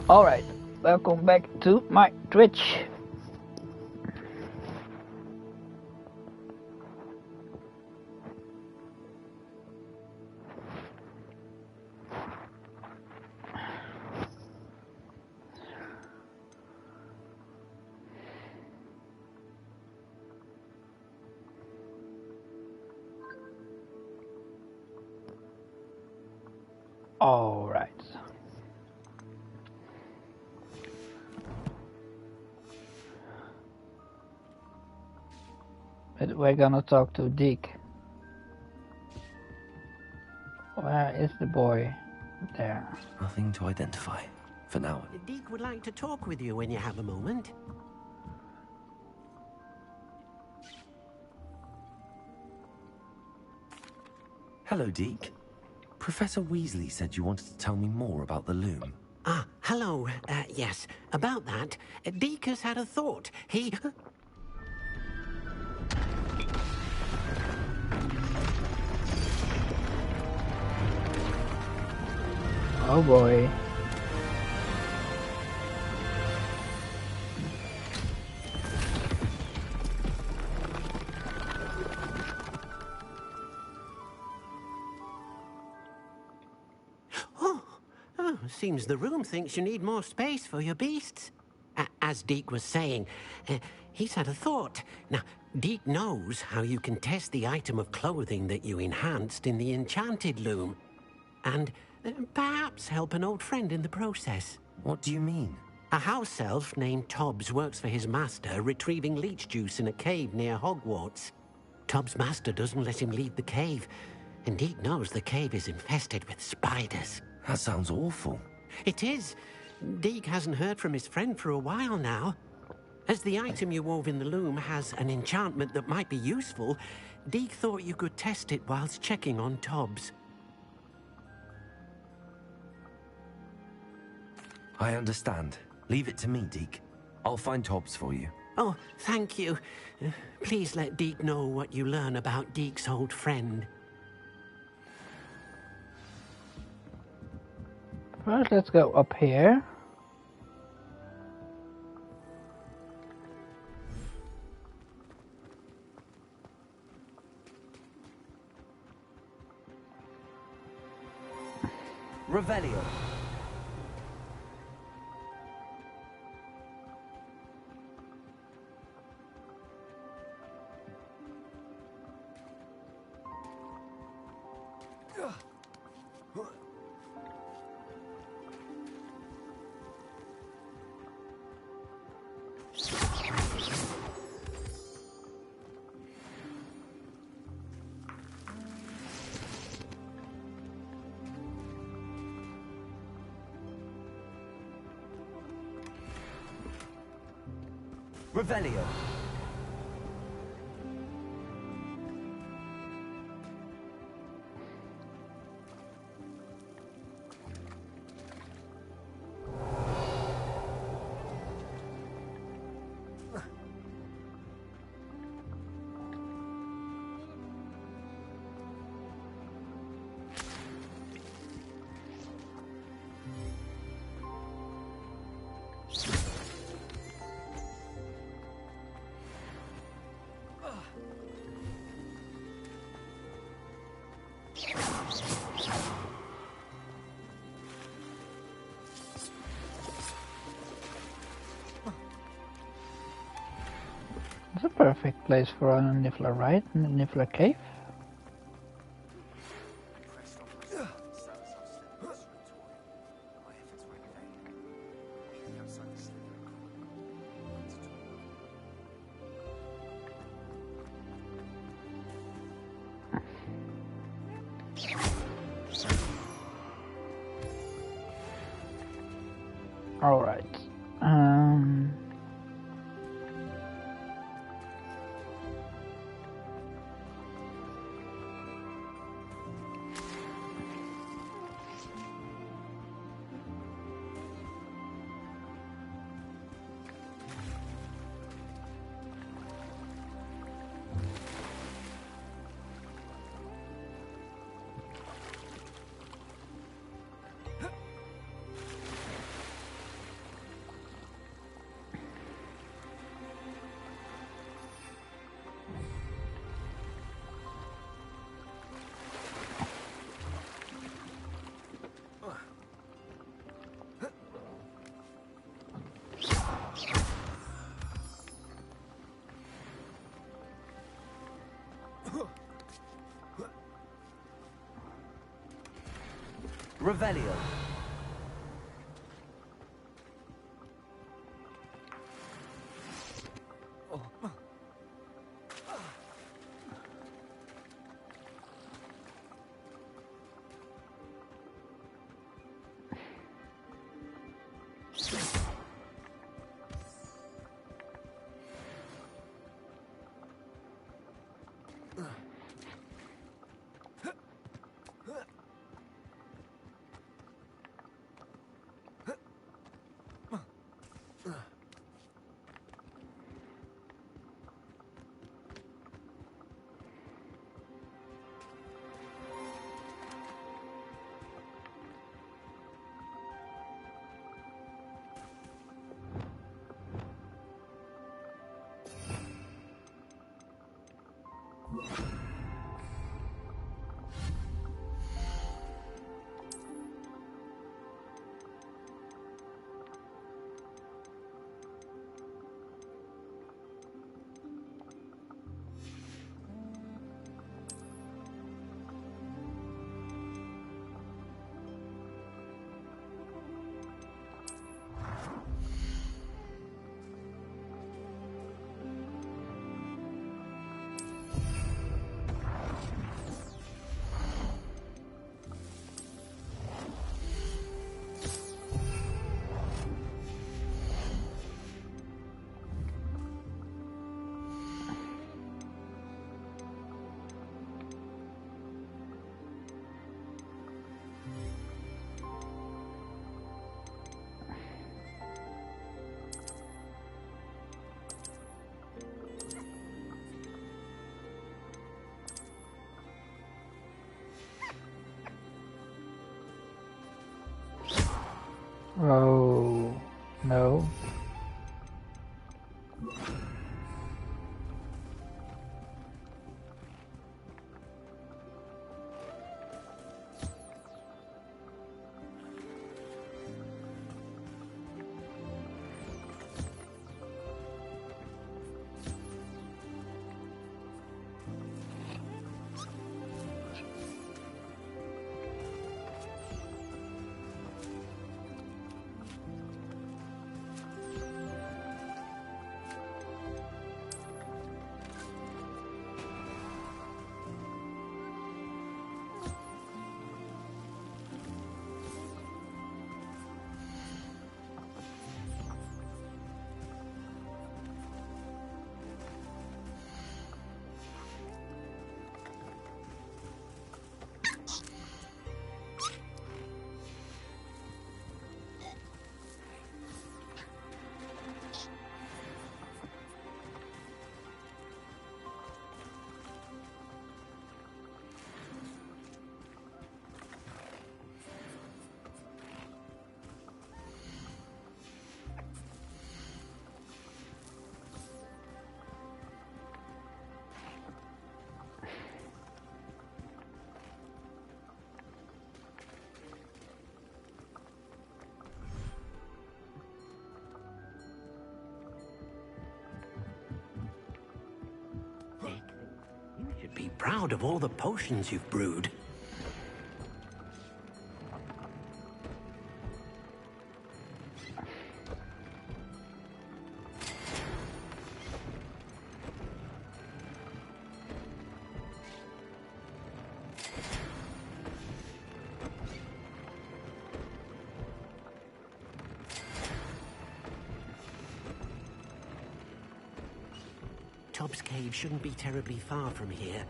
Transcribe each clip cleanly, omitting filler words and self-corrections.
Alright, welcome back to my Twitch. Alright. But we're gonna talk to Dick. Where is the boy? There. Nothing to identify for now. Deke would like to talk with you when you have a moment. Hello, Deke. Professor Weasley said you wanted to tell me more about the loom. Ah, hello. Yes, about that. Deke has had a thought. He... Oh boy. Oh, seems the room thinks you need more space for your beasts. As Deke was saying, he's had a thought. Now, Deke knows how you can test the item of clothing that you enhanced in the enchanted loom. And perhaps help an old friend in the process. What do you mean? A house elf named Tobbs works for his master, retrieving leech juice in a cave near Hogwarts. Tobbs' master doesn't let him leave the cave, and Deke knows the cave is infested with spiders. That sounds awful. It is. Deke hasn't heard from his friend for a while now. As the item you wove in the loom has an enchantment that might be useful, Deke thought you could test it whilst checking on Tobbs. I understand. Leave it to me, Deke. I'll find Tobbs for you. Oh, thank you. Please let Deke know what you learn about Deke's old friend. First, let's go up here. Revelio. Revelio. It's a perfect place for a Niffler, right? Niffler cave. Alright. Revelio. Oh, no. You should be proud of all the potions you've brewed. Tobbs Cave shouldn't be terribly far from here.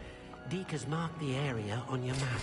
Deke has marked the area on your map.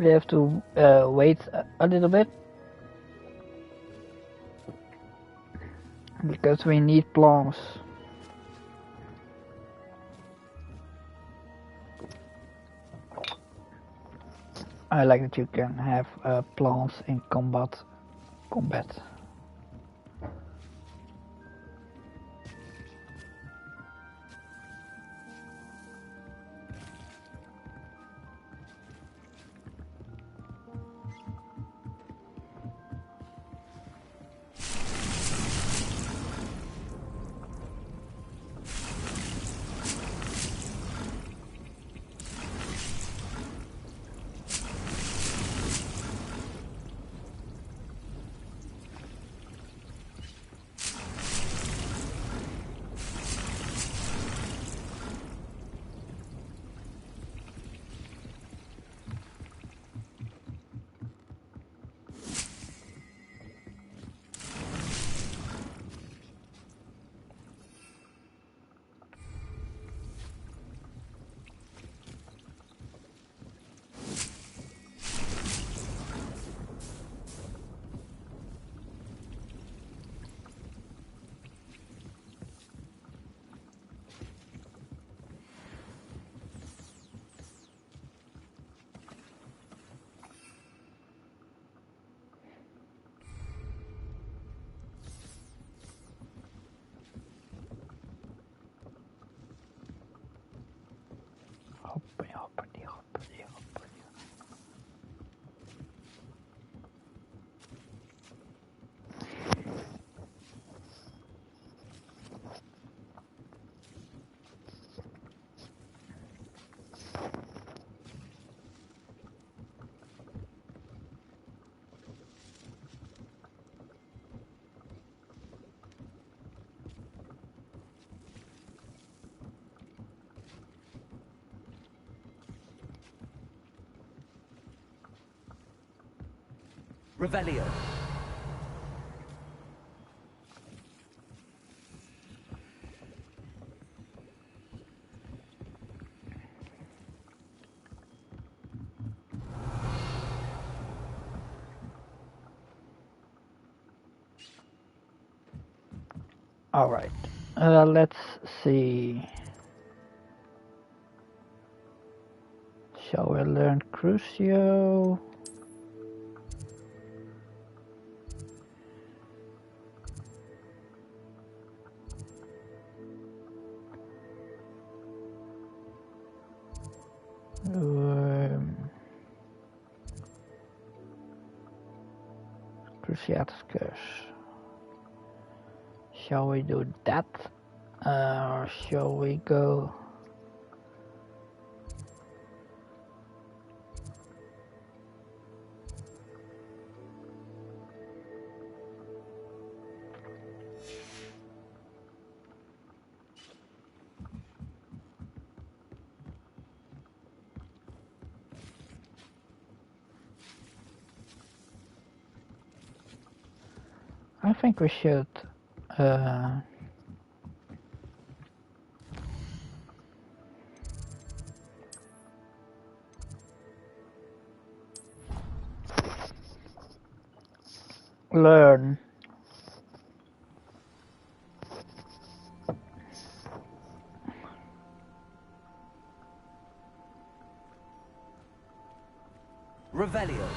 probably have to wait a little bit. Because we need plants. I like that you can have plants in combat. Revelio. All right. Let's see. Shall we learn Crucio? Cruciatus Curse. Shall we do that? Or shall we go? I think we should learn Revelio.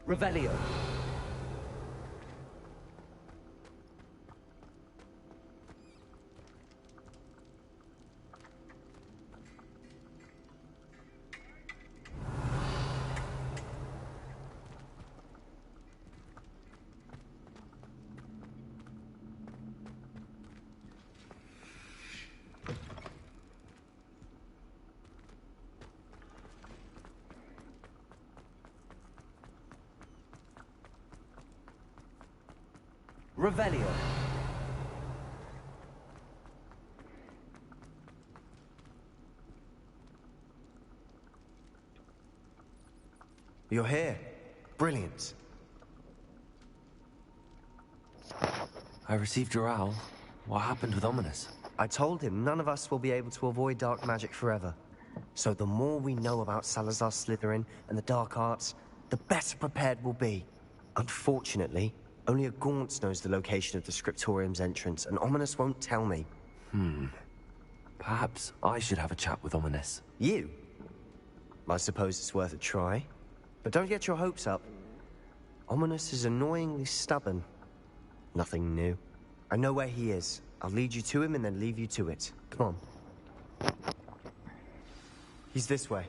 Revelio. Revelio. You're here. Brilliant. I received your owl. What happened with Ominous? I told him none of us will be able to avoid dark magic forever. So the more we know about Salazar Slytherin and the dark arts, the better prepared we'll be. Unfortunately, only a Gaunt knows the location of the Scriptorium's entrance, and Ominous won't tell me. Perhaps I should have a chat with Ominous. You? I suppose it's worth a try. But don't get your hopes up. Ominous is annoyingly stubborn. Nothing new. I know where he is. I'll lead you to him and then leave you to it. Come on. He's this way.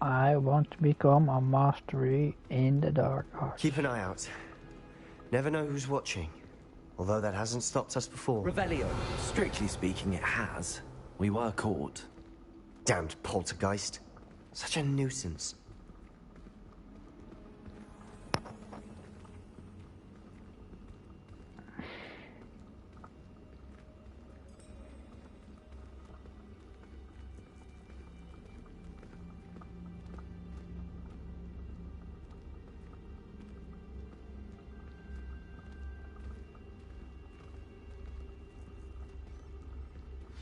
I want to become a mastery in the dark arts. Keep an eye out. Never know who's watching. Although that hasn't stopped us before. Revelio. Strictly speaking, it has. We were caught. Damned poltergeist. Such a nuisance.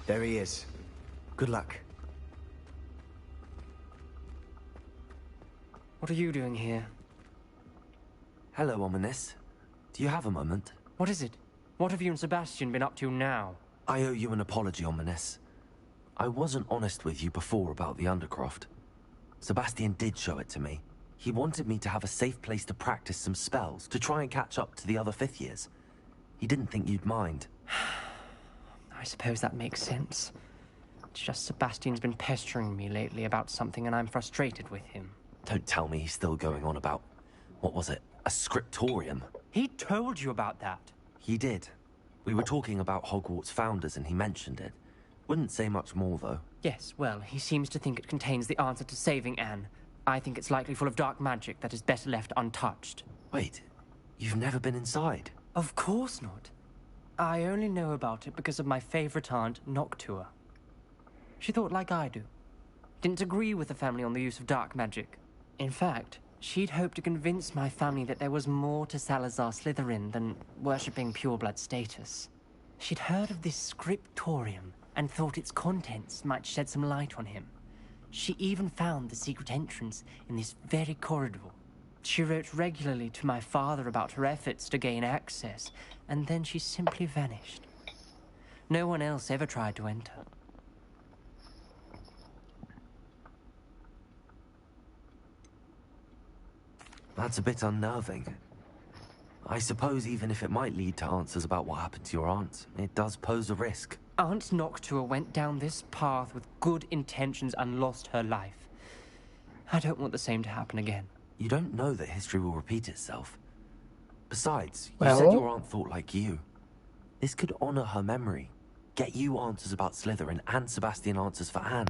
There he is. Good luck. What are you doing here? Hello, Ominous. Do you have a moment? What is it? What have you and Sebastian been up to now? I owe you an apology, Ominous. I wasn't honest with you before about the Undercroft. Sebastian did show it to me. He wanted me to have a safe place to practice some spells, to try and catch up to the other fifth years. He didn't think you'd mind. I suppose that makes sense. It's just Sebastian's been pestering me lately about something and I'm frustrated with him. Don't tell me he's still going on about, what was it, a scriptorium? He told you about that. He did. We were talking about Hogwarts founders and he mentioned it. Wouldn't say much more, though. Yes, well, he seems to think it contains the answer to saving Anne. I think it's likely full of dark magic that is better left untouched. Wait, you've never been inside? Of course not. I only know about it because of my favorite aunt, Noctua. She thought like I do. Didn't agree with the family on the use of dark magic. In fact, she'd hoped to convince my family that there was more to Salazar Slytherin than worshipping pureblood status. She'd heard of this scriptorium and thought its contents might shed some light on him. She even found the secret entrance in this very corridor. She wrote regularly to my father about her efforts to gain access, and then she simply vanished. No one else ever tried to enter. That's a bit unnerving. I suppose even if it might lead to answers about what happened to your aunt, it does pose a risk. Aunt Noctua went down this path with good intentions and lost her life. I don't want the same to happen again. You don't know that history will repeat itself. Besides, you said your aunt thought like you. This could honor her memory. Get you answers about Slytherin and Sebastian answers for Anne.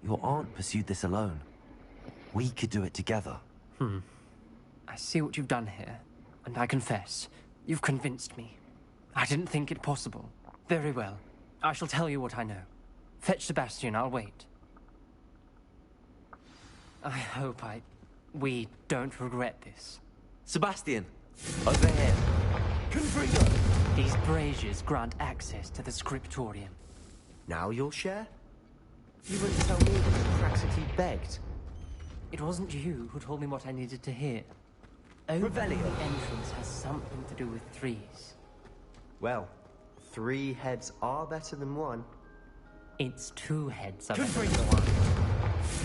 Your aunt pursued this alone. We could do it together. I see what you've done here, and I confess, you've convinced me. I didn't think it possible. Very well. I shall tell you what I know. Fetch Sebastian, I'll wait. I hope we don't regret this. Sebastian! Over here! Confringo! These braziers grant access to the scriptorium. Now you'll share? You wouldn't tell me that the Praxity begged. It wasn't you who told me what I needed to hear. Opening the entrance has something to do with threes. Well, 3 heads are better than 1. It's 2 heads of Good it. for one.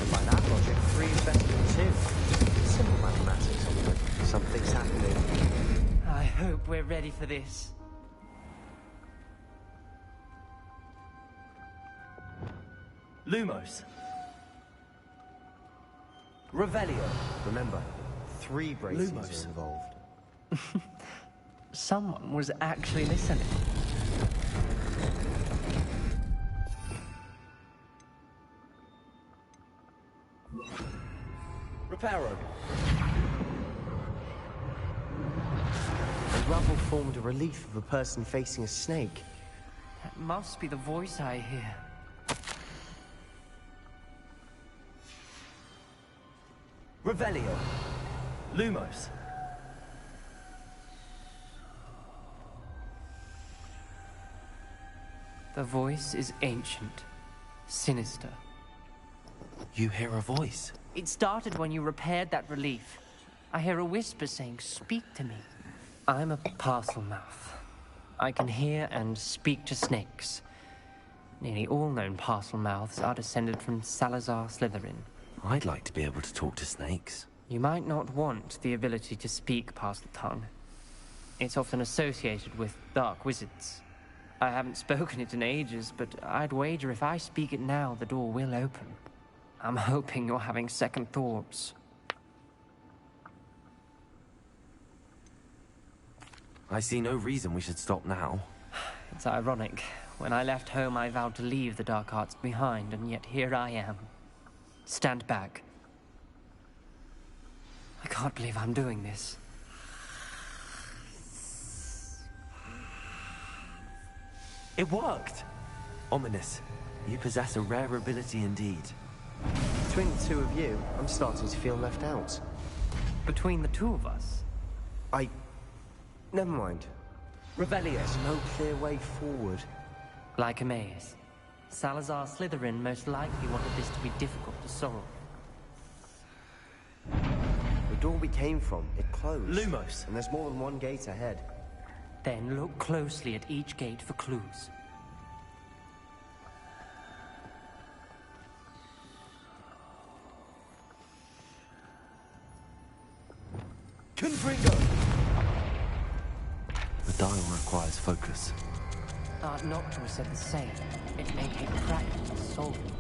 And by that logic, 3 is better than 2. Simple mathematics, Oliver. Something's happening. I hope we're ready for this. Lumos. Revelio. Remember, 3 braces Lumos. are involved. Someone was actually listening. Reparo. The rubble formed a relief of a person facing a snake. That must be the voice I hear. Revelio. Lumos. The voice is ancient, sinister. You hear a voice. It started when you repaired that relief. I hear a whisper saying, "Speak to me." I'm a parcel mouth. I can hear and speak to snakes. Nearly all known parcel mouths are descended from Salazar Slytherin. I'd like to be able to talk to snakes. You might not want the ability to speak parcel tongue. It's often associated with dark wizards. I haven't spoken it in ages, but I'd wager if I speak it now, the door will open. I'm hoping you're having second thoughts. I see no reason we should stop now. It's ironic. When I left home, I vowed to leave the dark arts behind, and yet here I am. Stand back. I can't believe I'm doing this. It worked! Ominous. You possess a rare ability indeed. Between the 2 of you, I'm starting to feel left out. Between the 2 of us, Never mind. Revelio. There's no clear way forward. like a maze. Salazar Slytherin most likely wanted this to be difficult to solve. The door we came from, it closed. Lumos. And there's more than one gate ahead. Then look closely at each gate for clues. Confringo! The dial requires focus. Art Noctua said the same. It may take practice to solve it.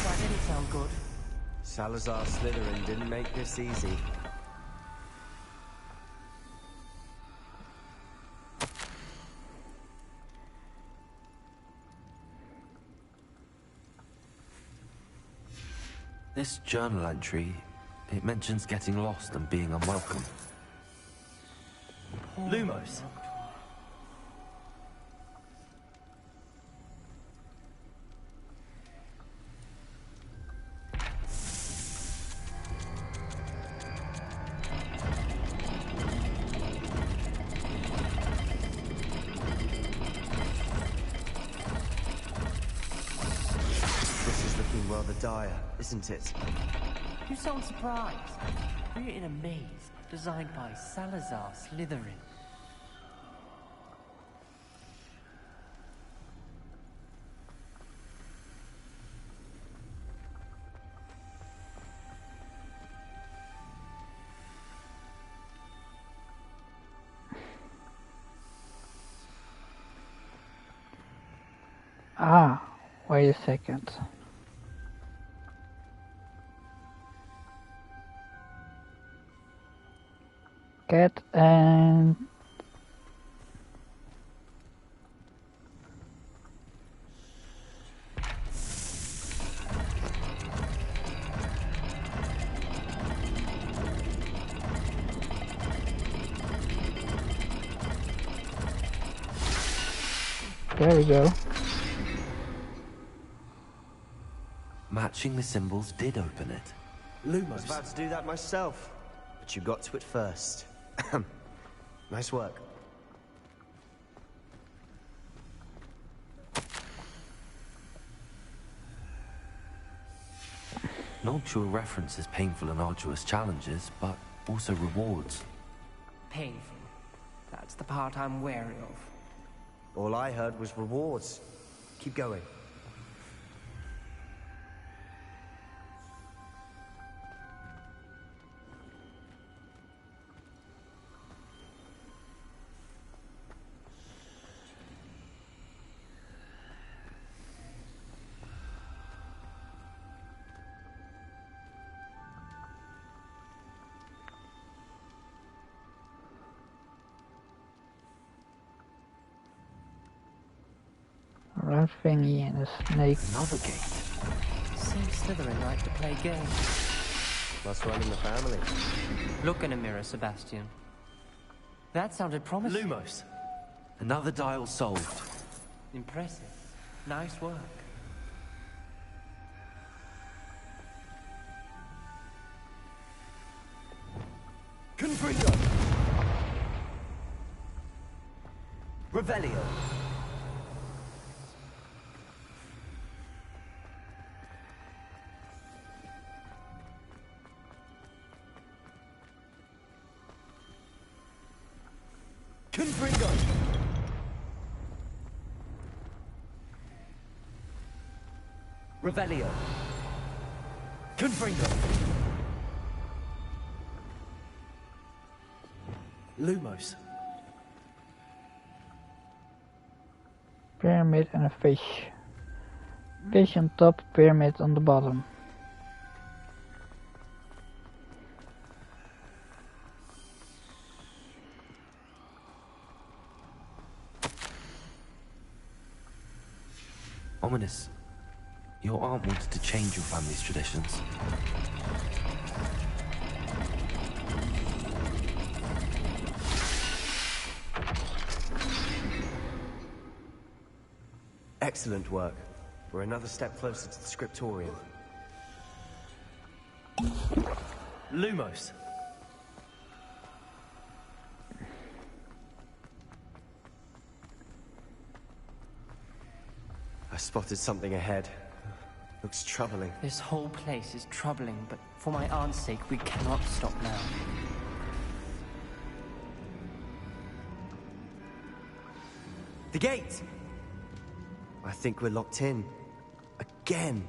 That didn't sound good. Salazar Slytherin didn't make this easy. This journal entry, it mentions getting lost and being unwelcome. Lumos. This is looking rather dire, isn't it? You sound surprised. We're in a maze designed by Salazar Slytherin. Ah, wait a second. Cat and there we go. Matching the symbols did open it. I was about to do that myself, but you got to it first. Nice work. Noctua references painful and arduous challenges, but also rewards. Painful. That's the part I'm wary of. All I heard was rewards. Keep going. Red thingy and a snake. Another gate. Seems Slytherin like to play games. Must run in the family. Look in a mirror, Sebastian. That sounded promising. Lumos. Another dial solved. Impressive. Nice work. Confringo. Revelio. Confringo. Revelio. Confringo. Lumos. Pyramid and a fish. Fish on top, pyramid on the bottom. Ominous. Your aunt wanted to change your family's traditions. Excellent work. We're another step closer to the scriptorium. Lumos. I spotted something ahead. Looks troubling. This whole place is troubling, but for my aunt's sake, we cannot stop now. The gate! I think we're locked in. Again.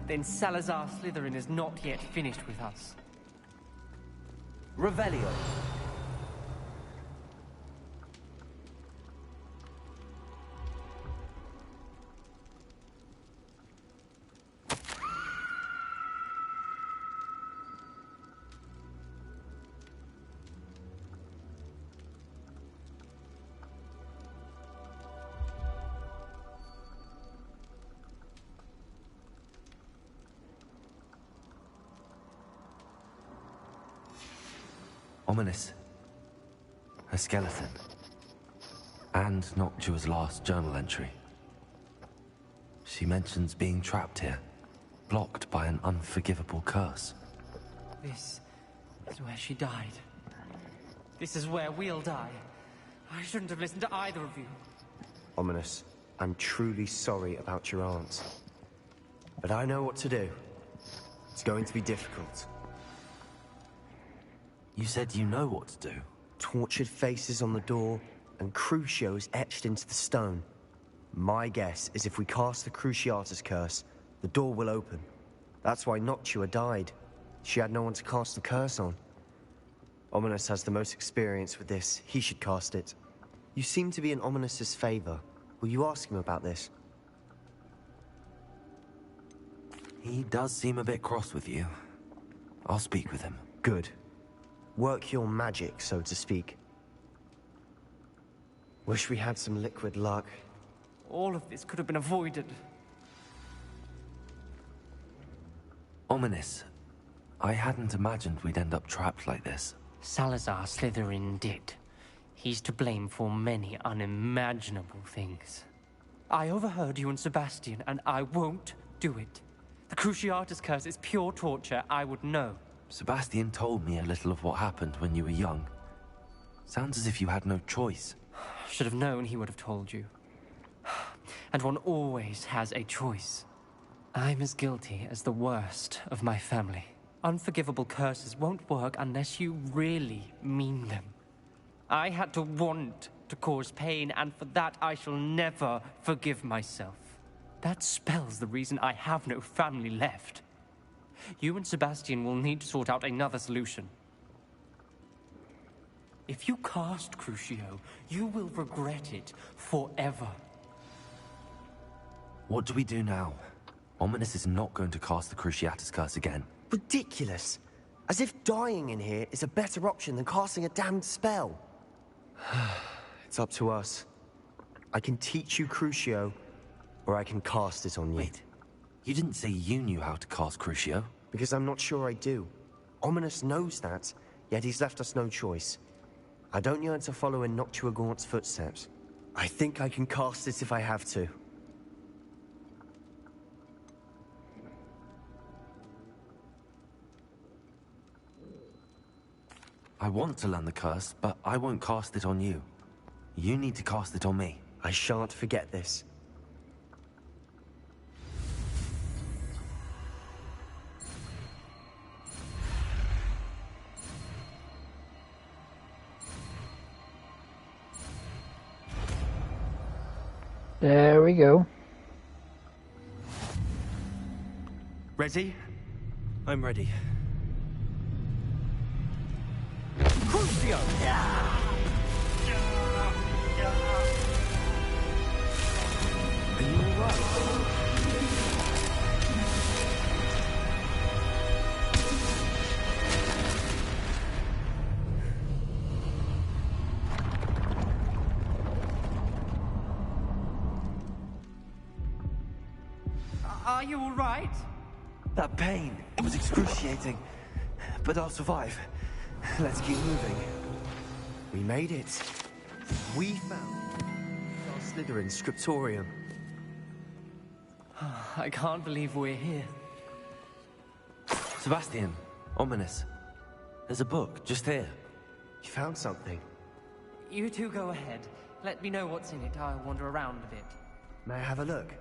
Then Salazar Slytherin is not yet finished with us. Revelio. Ominous. A skeleton. And Noctua's last journal entry. She mentions being trapped here, blocked by an unforgivable curse. This is where she died. This is where we'll die. I shouldn't have listened to either of you. Ominous, I'm truly sorry about your aunt. But I know what to do. It's going to be difficult. You said you know what to do. Tortured faces on the door, and Crucio is etched into the stone. My guess is if we cast the Cruciatus curse, the door will open. That's why Noctua died. She had no one to cast the curse on. Ominous has the most experience with this. He should cast it. You seem to be in Ominous's favor. Will you ask him about this? He does seem a bit cross with you. I'll speak with him. Good. Work your magic, so to speak. Wish we had some liquid luck. All of this could have been avoided. Ominous. I hadn't imagined we'd end up trapped like this. Salazar Slytherin did. He's to blame for many unimaginable things. I overheard you and Sebastian, and I won't do it. The Cruciatus curse is pure torture. I would know. Sebastian told me a little of what happened when you were young. Sounds as if you had no choice. Should have known he would have told you. And one always has a choice. I'm as guilty as the worst of my family. Unforgivable curses won't work unless you really mean them. I had to want to cause pain, and for that I shall never forgive myself. That spell's the reason I have no family left. You and Sebastian will need to sort out another solution. If you cast Crucio, you will regret it forever. What do we do now? Ominous is not going to cast the Cruciatus Curse again. Ridiculous. As if dying in here is a better option than casting a damned spell. It's up to us. I can teach you Crucio, or I can cast it on you. Wait, you didn't say you knew how to cast Crucio? Because I'm not sure I do. Ominous knows that, yet he's left us no choice. I don't yearn to follow in Noctua Gaunt's footsteps. I think I can cast it if I have to. I want to learn the curse, but I won't cast it on you. You need to cast it on me. I shan't forget this. There we go. Ready? I'm ready. Crucio! Are you alright? Are you all right? That pain, it was excruciating. But I'll survive. Let's keep moving. We made it. We found our Slytherin scriptorium. I can't believe we're here. Sebastian, Ominous. There's a book, just here. You found something. You two go ahead. Let me know what's in it. I'll wander around a bit. May I have a look?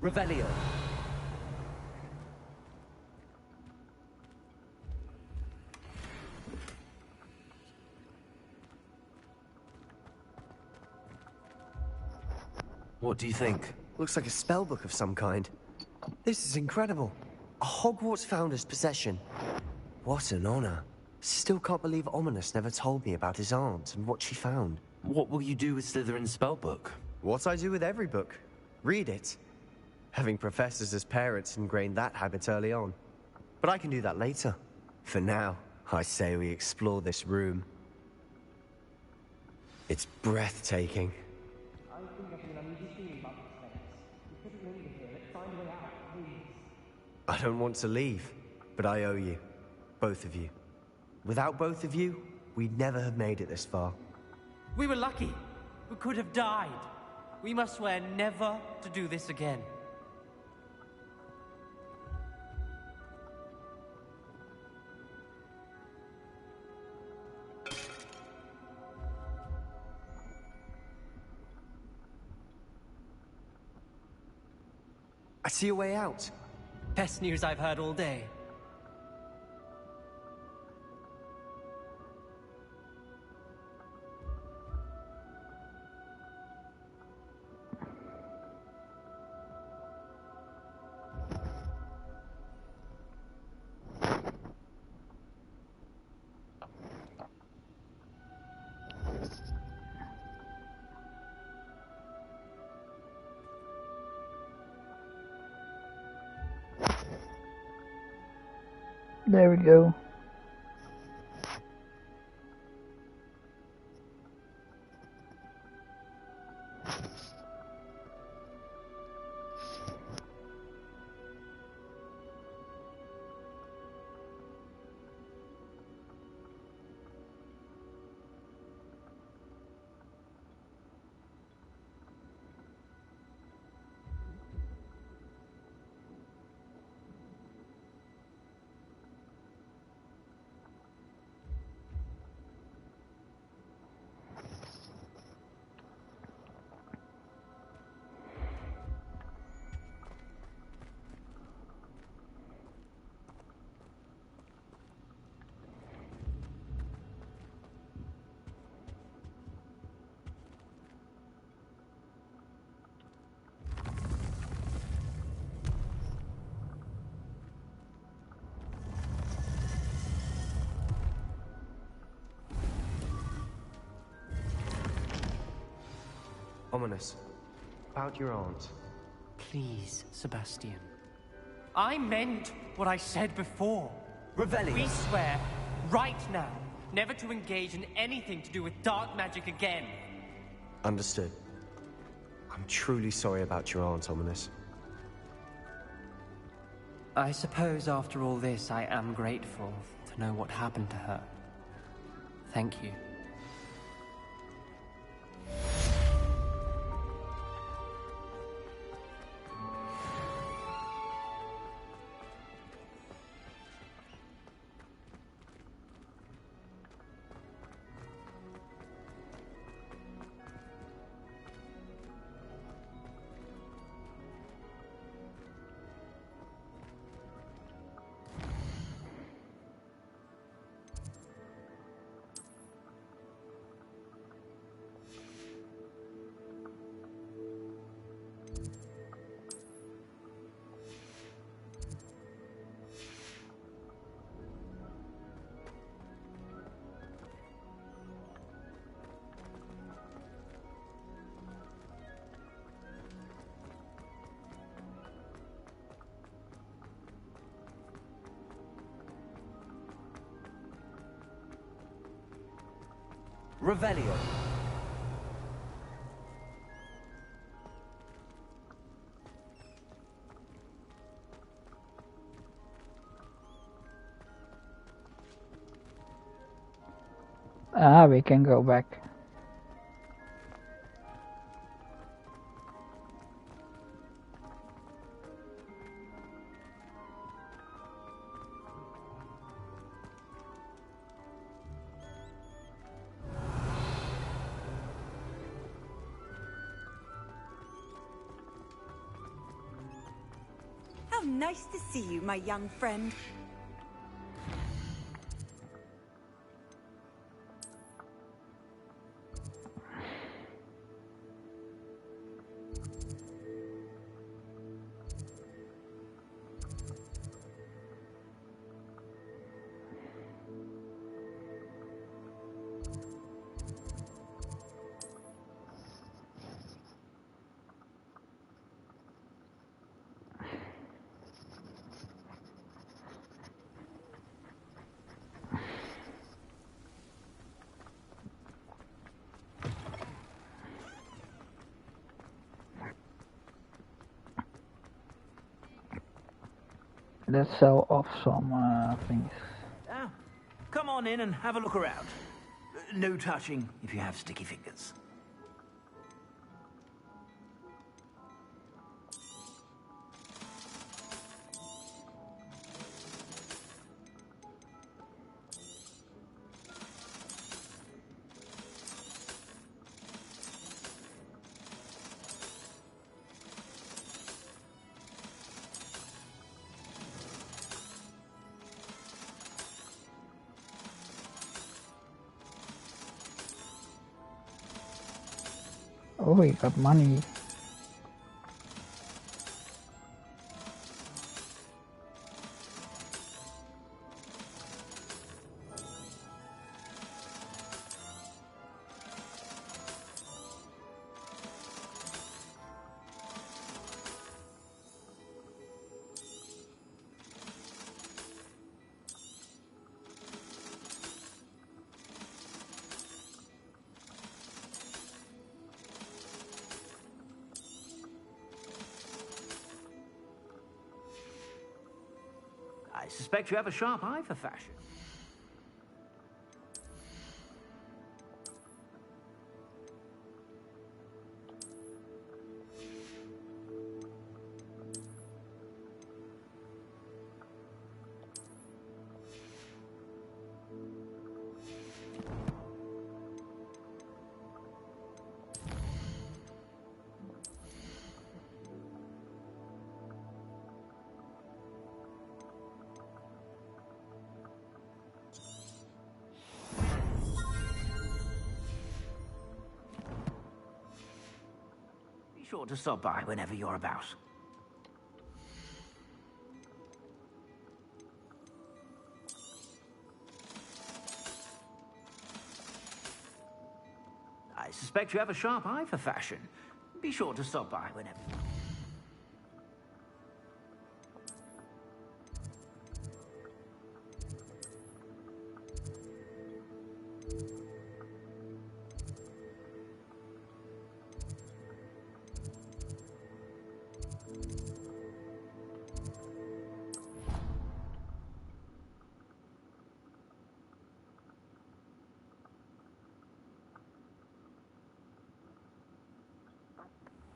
Revelio. What do you think? Looks like a spellbook of some kind. This is incredible. A Hogwarts founder's possession. What an honor. Still can't believe Ominous never told me about his aunt and what she found. What will you do with Slytherin's spellbook? What I do with every book. Read it. Having professors as parents ingrained that habit early on. But I can do that later. For now, I say we explore this room. It's breathtaking. I don't want to leave, but I owe you. Both of you. Without both of you, we'd never have made it this far. We were lucky. We could have died. We must swear never to do this again. I see a way out. Best news I've heard all day. There we go. Ominous. About your aunt. Please, Sebastian. I meant what I said before. Revelio. We swear, right now, never to engage in anything to do with dark magic again. Understood. I'm truly sorry about your aunt, Ominous. I suppose after all this, I am grateful to know what happened to her. Thank you. Revelio. Ah, we can go back. How nice to see you, my young friend. Let's sell off some things. Now, come on in and have a look around. No touching if you have sticky fingers. Oh, he got money. I suspect you have a sharp eye for fashion. Be sure to stop by whenever you're about. I suspect you have a sharp eye for fashion. Be sure to stop by whenever.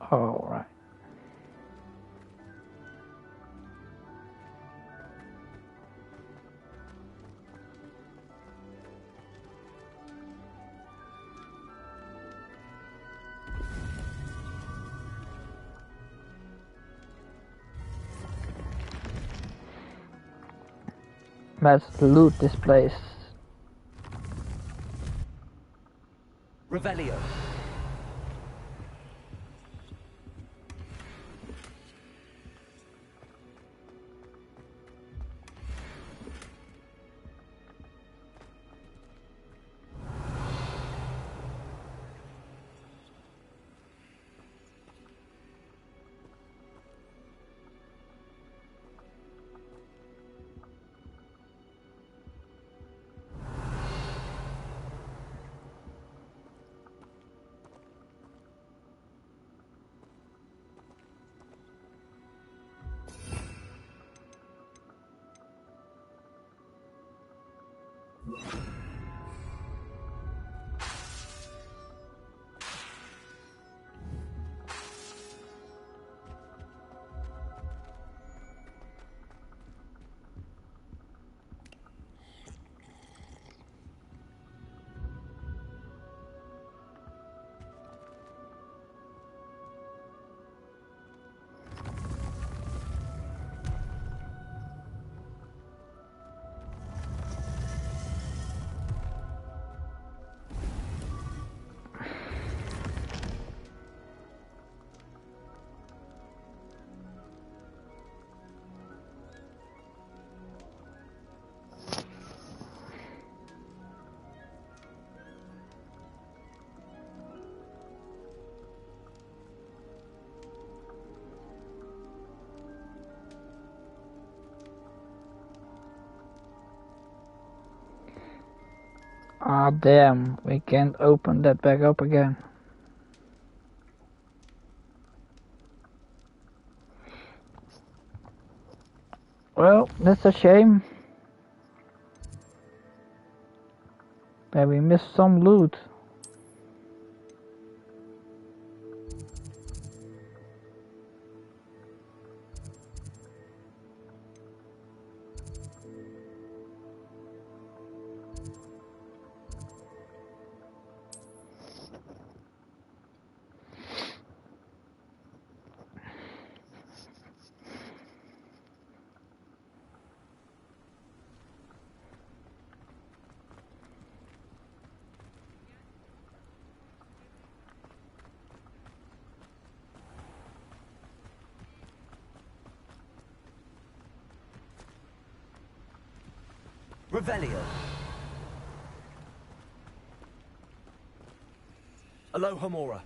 All right. Let's loot this place. Revelio. Ah, damn, we can't open that back up again. Well, that's a shame. But we missed some loot. Revelio. Alohomora.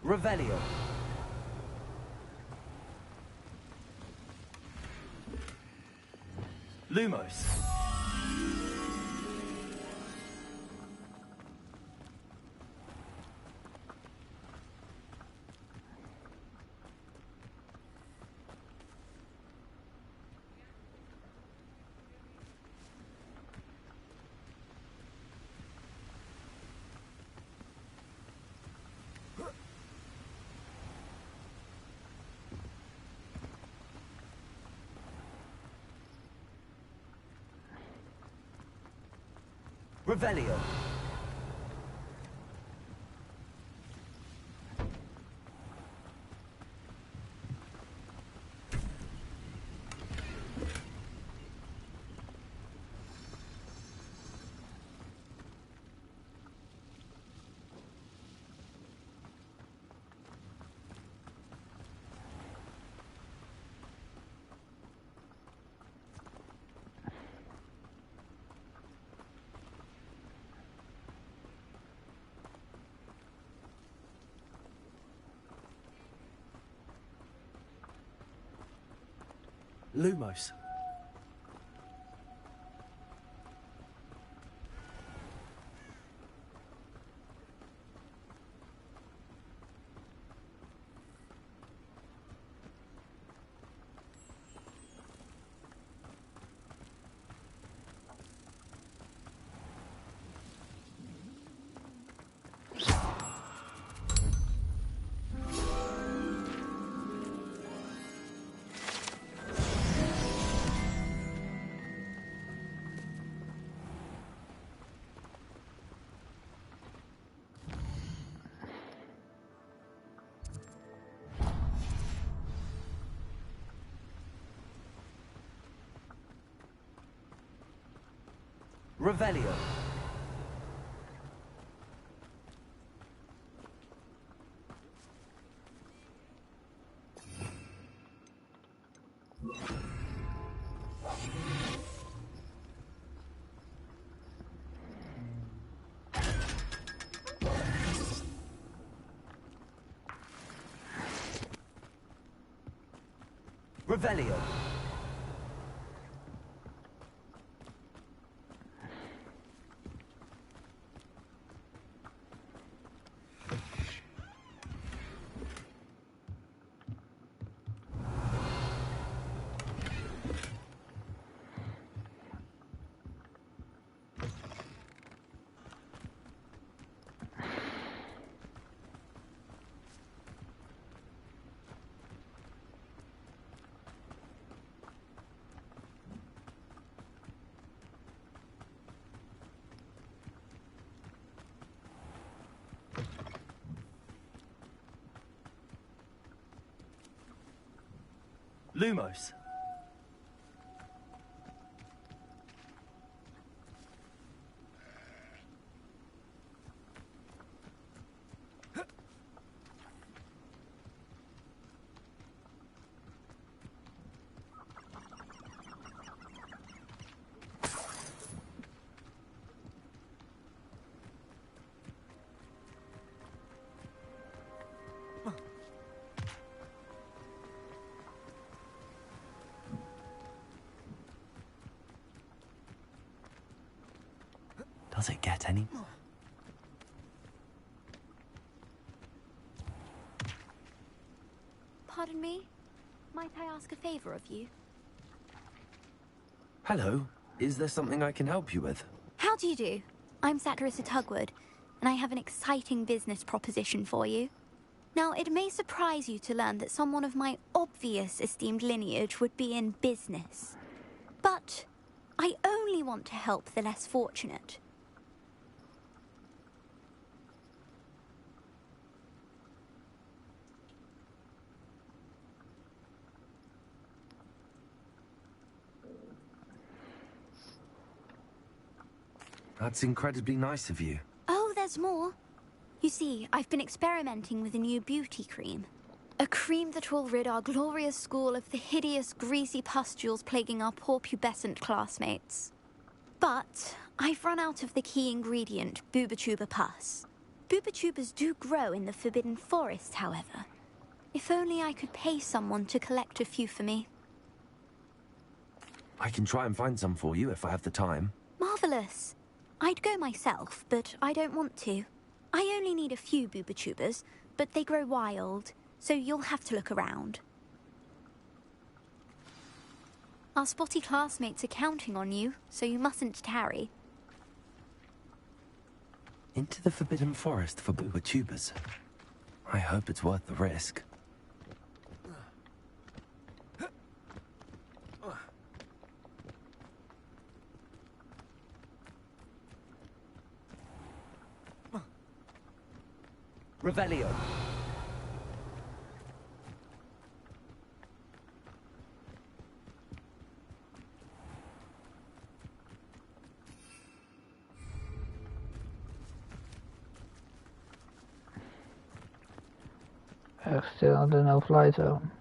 Revelio. Lumos. Revelio. Lumos. Revelio. Revelio. Lumos. Does it get any? Pardon me? Might I ask a favor of you? Hello. Is there something I can help you with? How do you do? I'm Satirist at Hogwarts, and and I have an exciting business proposition for you. Now, it may surprise you to learn that someone of my obvious esteemed lineage would be in business. But I only want to help the less fortunate. That's incredibly nice of you. Oh, there's more. You see, I've been experimenting with a new beauty cream. A cream that will rid our glorious school of the hideous, greasy pustules plaguing our poor pubescent classmates. But I've run out of the key ingredient, Booba-Tuba pus. Booba-Tubas do grow in the Forbidden Forest, however. If only I could pay someone to collect a few for me. I can try and find some for you if I have the time. Marvelous. I'd go myself, but I don't want to. I only need a few Booba-Tubas, but they grow wild, so you'll have to look around. Our spotty classmates are counting on you, so you mustn't tarry. Into the Forbidden Forest for Booba-Tubas. I hope it's worth the risk. Revelio. Still under no fly zone.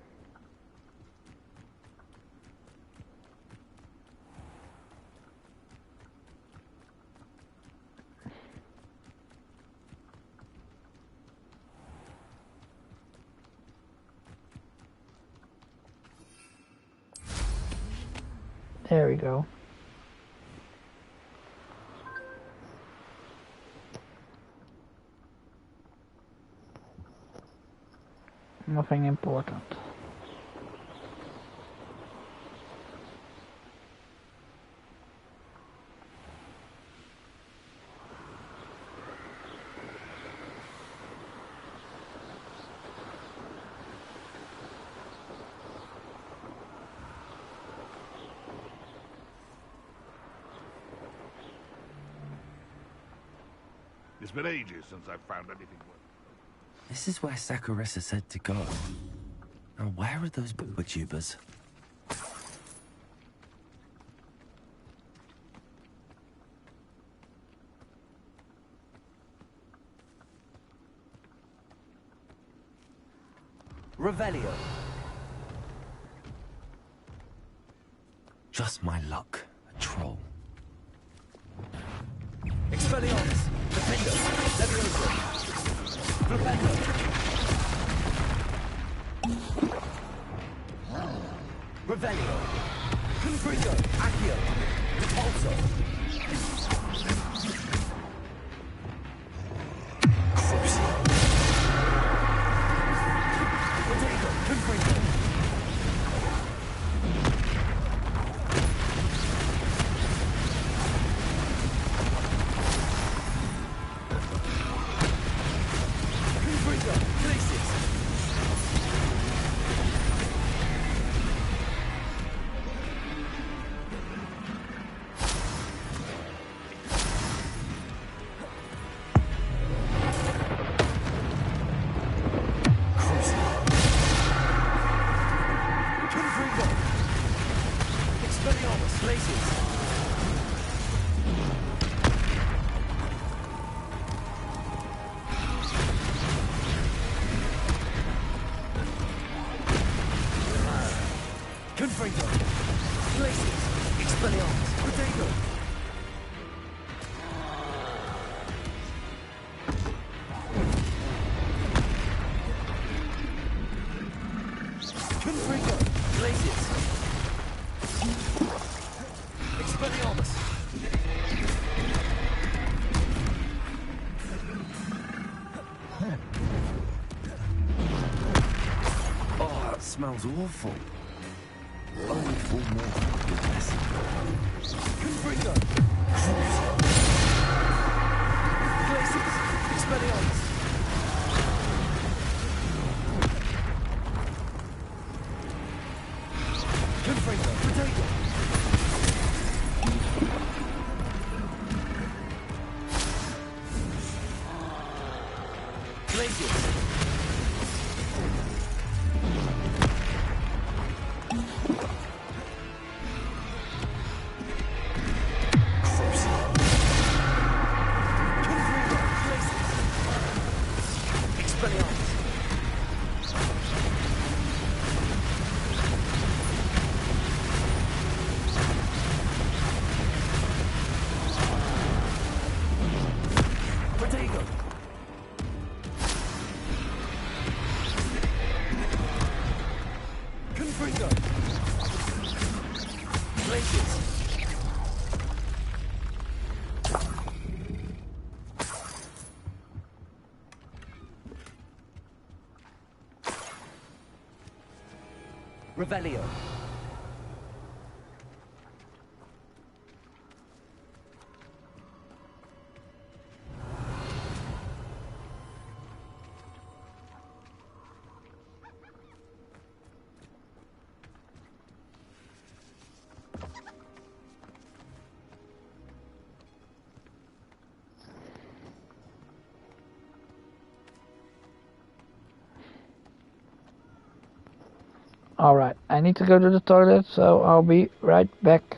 There we go. Nothing important. It's been ages since I've found anything worth. This is where Sakurissa said to go. Now, where are those Booba-Tubas? Revelio. Just my luck. A troll. Expelliarmus. Defender. Leviosa. Flipendo. Revelio. Confringo. Accio. Repulso. Crucio. Potato. Confringo. Confringo. Glacius. Expelliarmus. Potato. Confringo. Glacius. Expelliarmus. Oh, that smells awful. Only 4 more. Goodness. Confringo. Glacius. Expelliarmus! Confringo! Potato! Glacius! Revelio. Alright, I need to go to the toilet, so I'll be right back.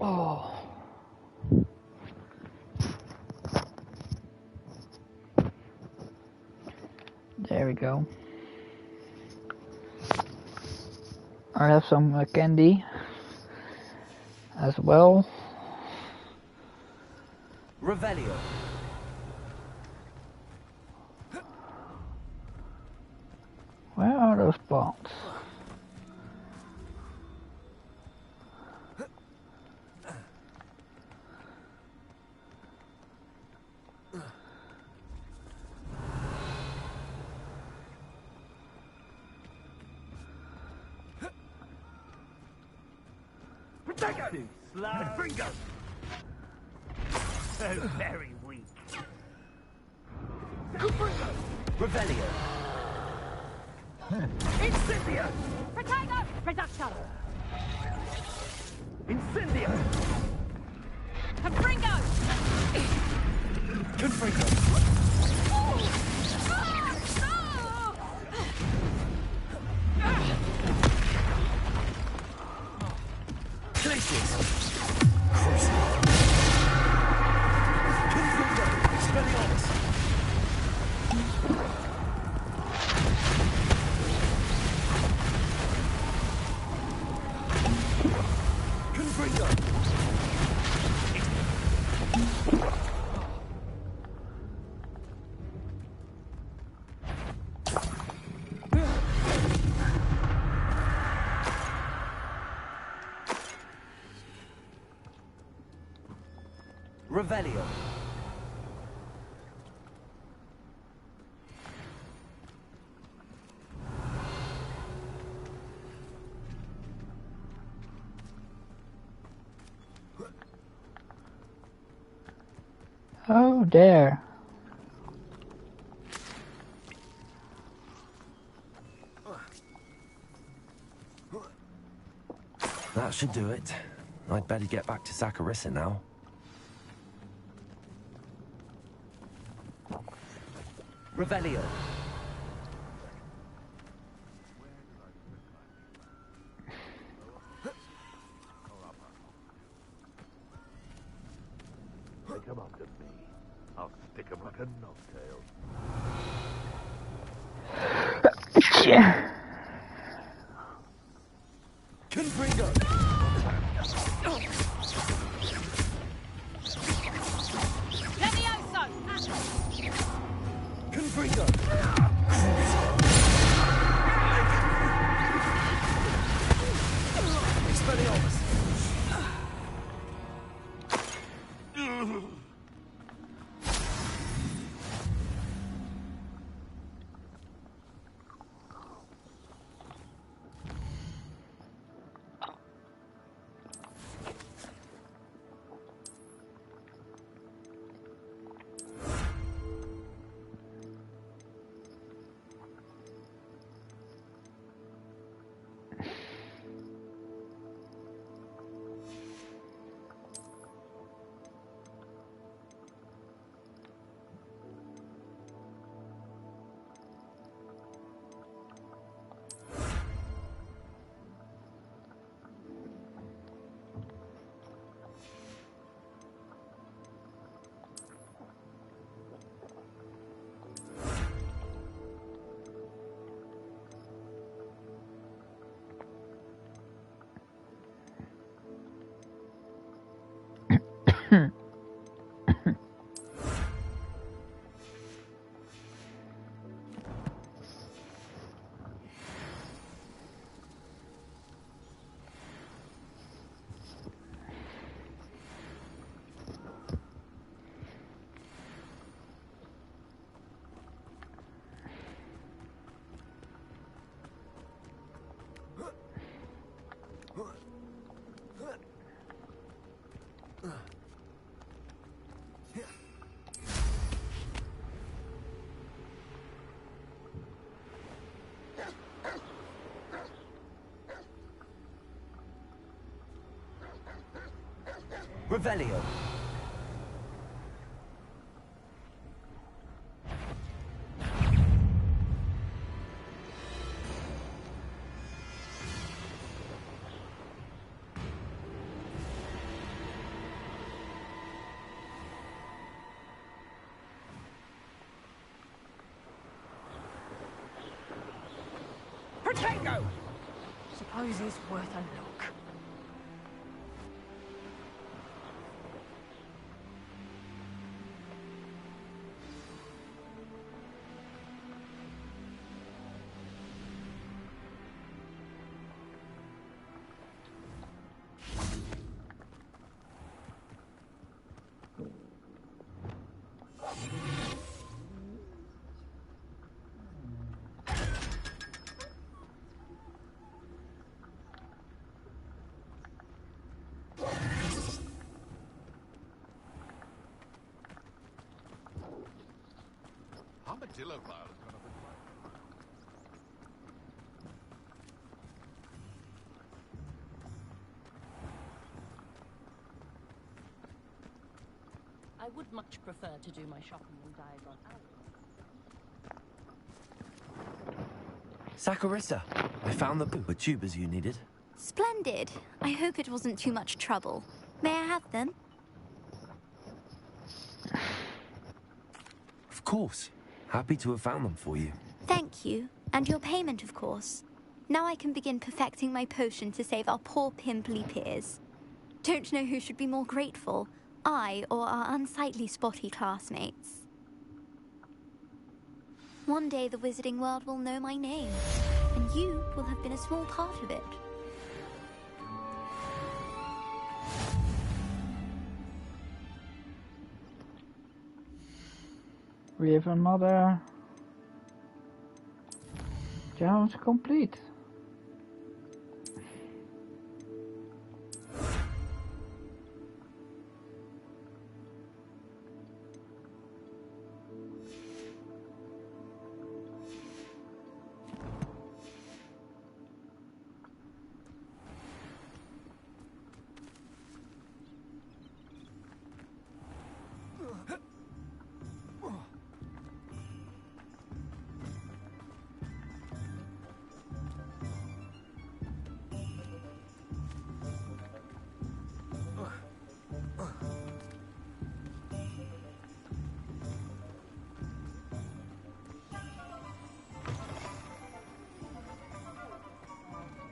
Oh. There we go. I have some candy as well. Revelio. Where are those bombs? Too slow. Finger. So very weak. Revelio. Incendio. Protego! Reduction! Incendio. Confringo! Confringo. Glacius. Crucible. Confringo. Expelliarmus. Confringo. Revelio. Oh, there. That should do it. I'd better get back to Saccharissa now. Revelio. Stick 'em up to me. I'll stick 'em like a knocktail. Yeah. Confringo! Levioso! Confringo! Expelliarmus! Revelio. Protego! Suppose it's worth a look. Armadillo file has gone up in I would much prefer to do my shopping in Diagon Alley. Saccharissa. I found the tubers you needed. Splendid. I hope it wasn't too much trouble. May I have them? Of course. Happy to have found them for you. Thank you. And your payment, of course. Now I can begin perfecting my potion to save our poor pimply peers. Don't know who should be more grateful, I or our unsightly spotty classmates. One day the wizarding world will know my name, and you will have been a small part of it. We have another challenge complete.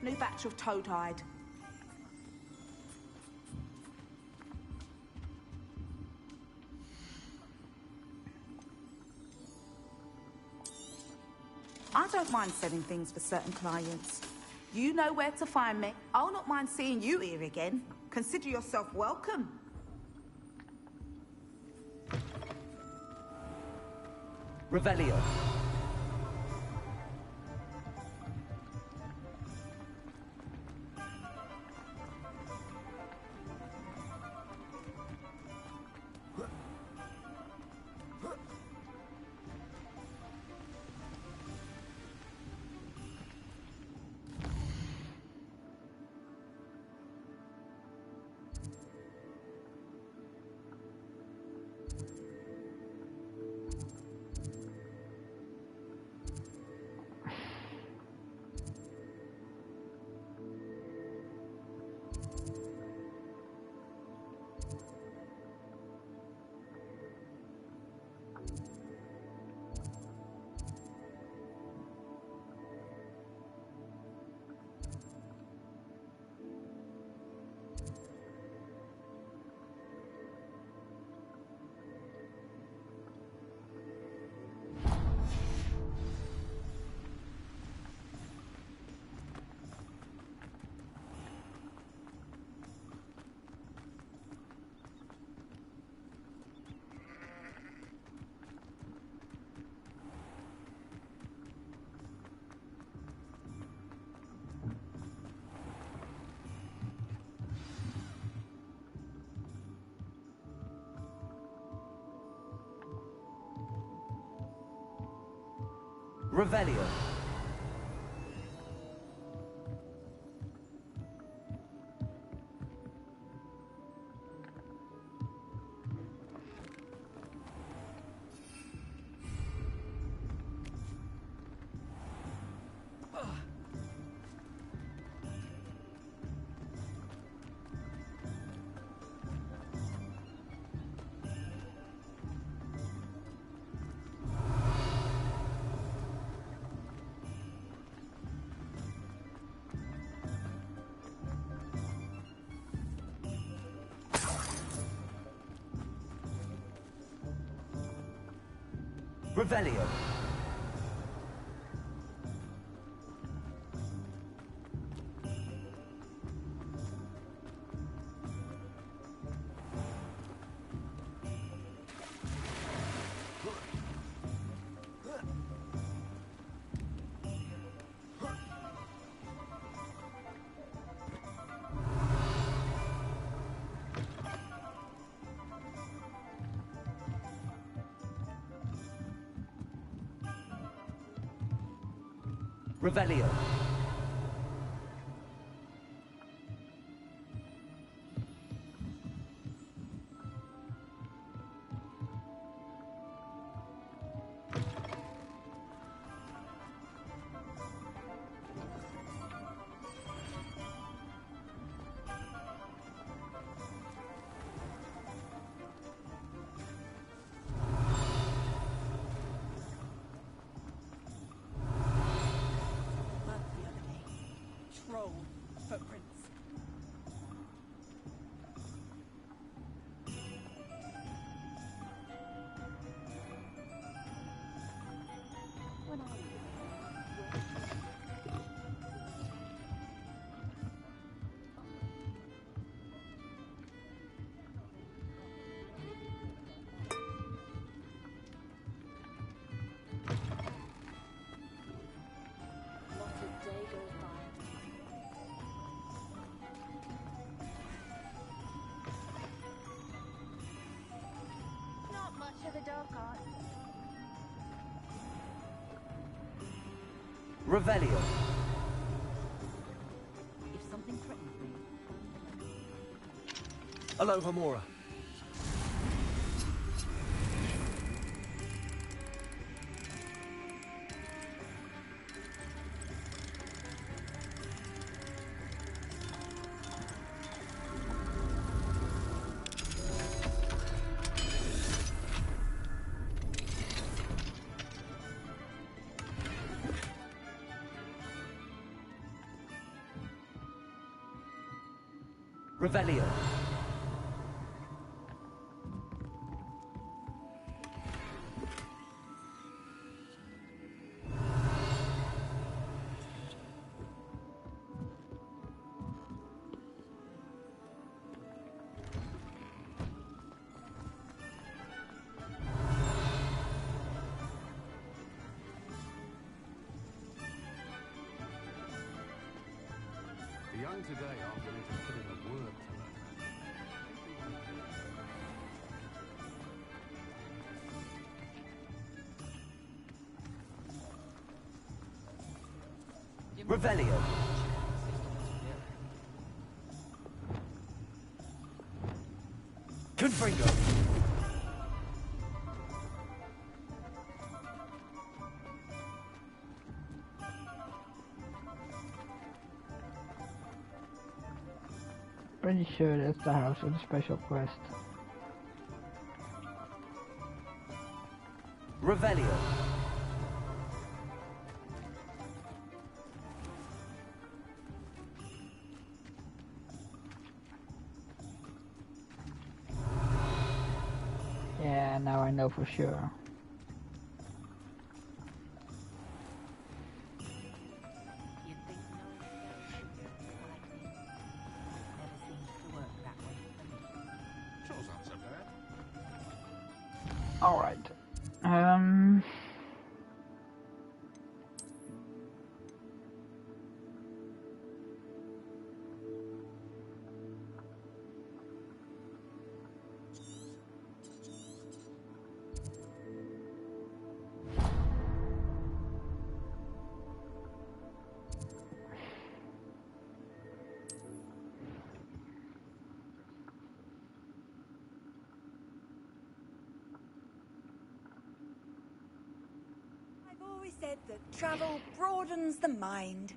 New batch of toad-hide. I don't mind selling things for certain clients. You know where to find me. I'll not mind seeing you here again. Consider yourself welcome. Revelio. Revelio. Revelio. Revelio. Troll footprints. Revelio. If something threatens me. Aloha Mora. Revelio. The young today aren't willing to put in a word to learn. Revelio. Confringo. Pretty sure that's the house with the special quest. Revelio. Yeah, now I know for sure. You'd think no like me. Never seems to work that way for me. Sure sounds so bad. Alright. I've always said that travel broadens the mind.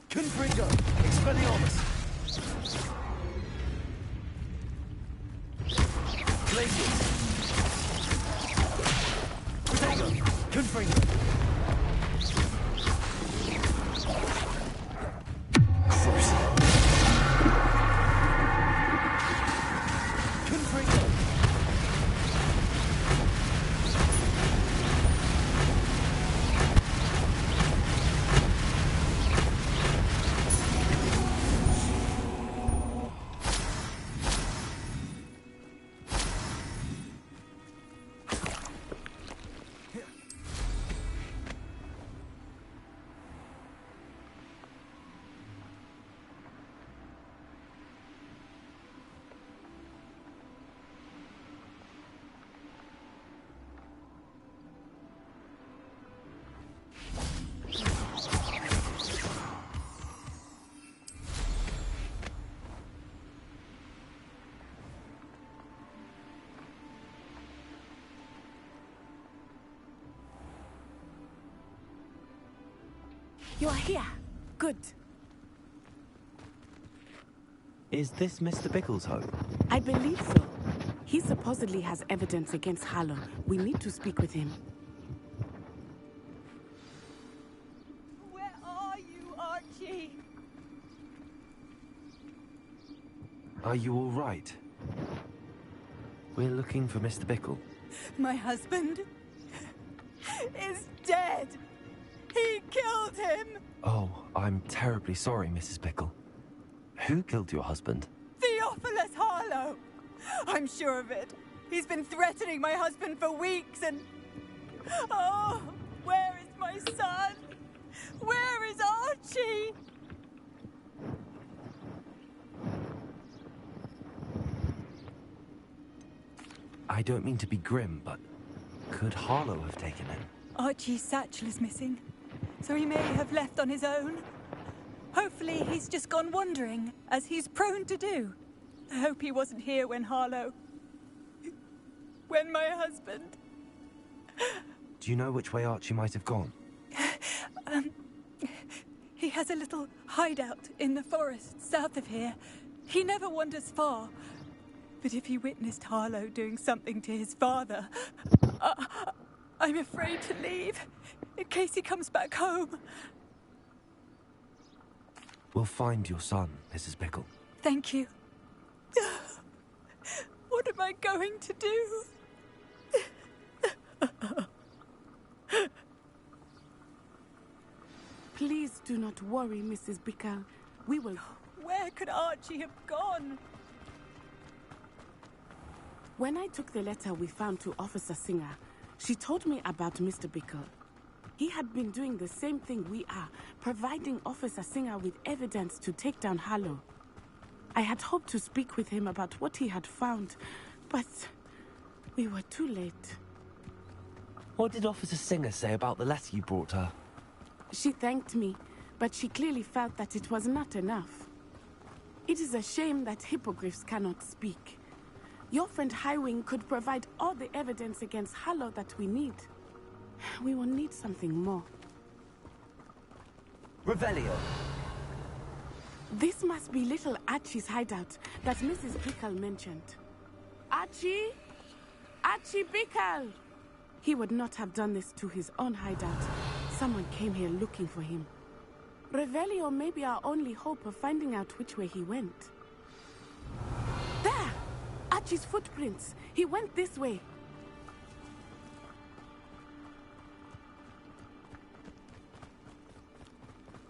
Confringo. Expelliarmus. Glacius. Protego. Confringo. Confringo. You are here. Good. Is this Mr. Bickle's home? I believe so. He supposedly has evidence against Harlow. We need to speak with him. Where are you, Archie? Are you all right? We're looking for Mr. Bickle. My husband is dead. He killed him. Oh, I'm terribly sorry, Mrs. Bickle. Who killed your husband? Theophilus Harlow. I'm sure of it. He's been threatening my husband for weeks and... Oh, where is my son? Where is Archie? I don't mean to be grim, but could Harlow have taken it? Archie's satchel is missing, so he may have left on his own. Hopefully he's just gone wandering, as he's prone to do. I hope he wasn't here when Harlow... when my husband... Do you know which way Archie might have gone? He has a little hideout in the forest south of here. He never wanders far. But if he witnessed Harlow doing something to his father, I'm afraid to leave, in case he comes back home. We'll find your son, Mrs. Pickle. Thank you. What am I going to do? Please do not worry, Mrs. Bickle. We will... Where could Archie have gone? When I took the letter we found to Officer Singer, she told me about Mr. Bickle. He had been doing the same thing we are, providing Officer Singer with evidence to take down Harlow. I had hoped to speak with him about what he had found, but we were too late. What did Officer Singer say about the letter you brought her? She thanked me, but she clearly felt that it was not enough. It is a shame that hippogriffs cannot speak. Your friend Highwing could provide all the evidence against Harlow that we need. We will need something more. Revelio. This must be little Archie's hideout that Mrs. Pickle mentioned. Archie? Archie Pickle! He would not have done this to his own hideout. Someone came here looking for him. Revelio may be our only hope of finding out which way he went. There! Archie's footprints. He went this way.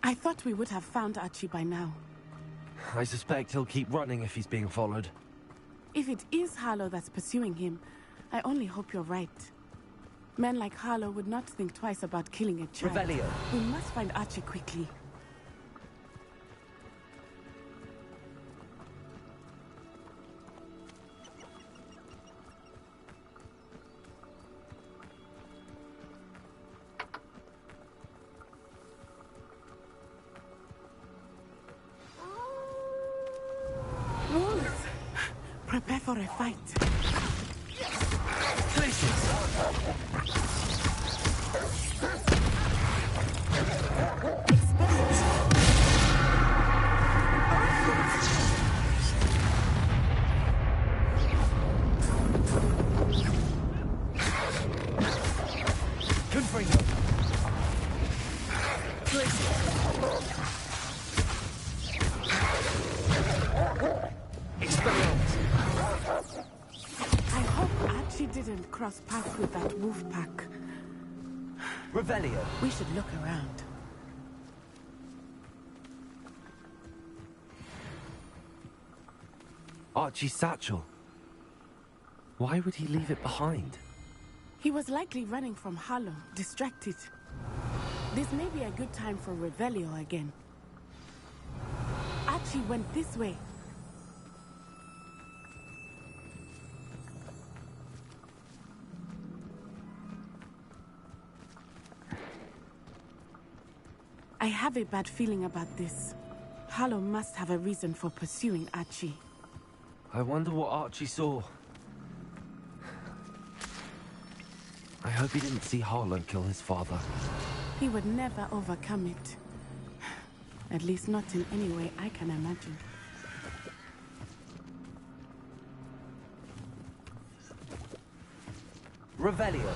I thought we would have found Archie by now. I suspect he'll keep running if he's being followed. If it is Harlow that's pursuing him, I only hope you're right. Men like Harlow would not think twice about killing a child. Revelio. We must find Archie quickly. Wolves! Prepare for a fight. I hope Archie didn't cross paths with that wolf pack. Revelio. We should look around. Archie's satchel. Why would he leave it behind? He was likely running from Harlow, distracted. This may be a good time for Revelio again. Archie went this way. I have a bad feeling about this. Harlow must have a reason for pursuing Archie. I wonder what Archie saw. I hope he didn't see Harlow kill his father. He would never overcome it. At least not in any way I can imagine. Revelio.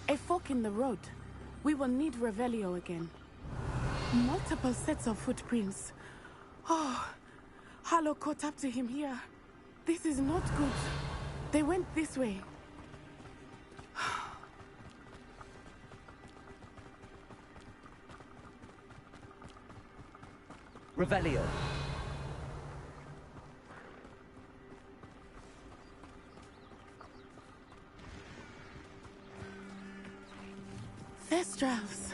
A fork in the road. We will need Revelio again. Multiple sets of footprints. Oh, Harlow caught up to him here. This is not good. They went this way. Revelio. Thestrals.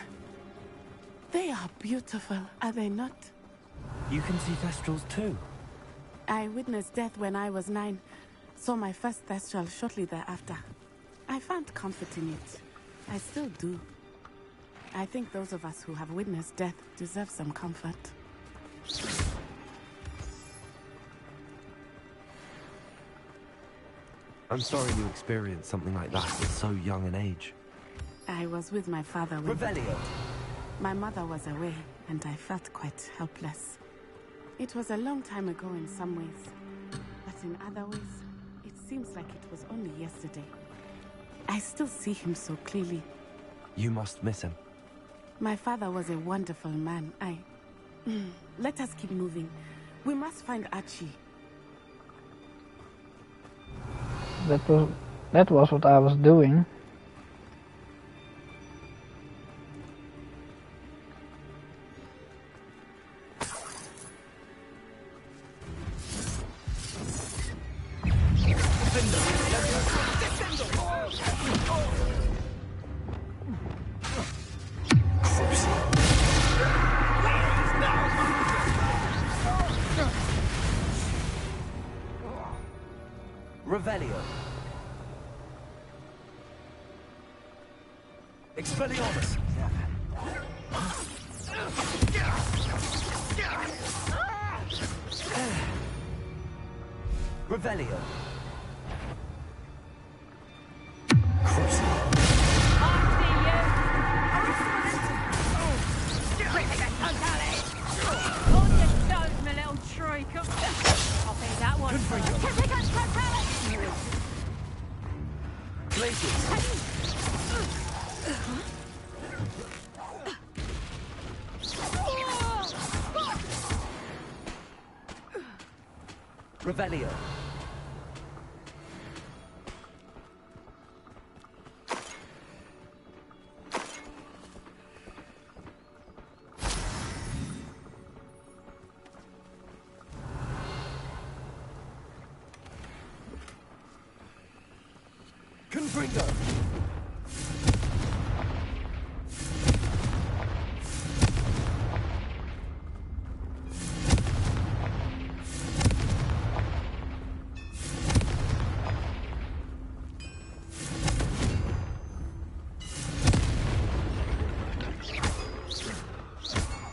They are beautiful, are they not? You can see Thestrals too? I witnessed death when I was 9. Saw my first Thestral shortly thereafter. I found comfort in it. I still do. I think those of us who have witnessed death deserve some comfort. I'm sorry you experienced something like that at so young an age. I was with my father when... Revelio. My mother was away, and I felt quite helpless. It was a long time ago in some ways, but in other ways, it seems like it was only yesterday. I still see him so clearly. You must miss him. My father was a wonderful man. Let us keep moving. We must find Archie. That was what I was doing. Revelio. Expelliarmus. Revelio. Revelio. Confringo.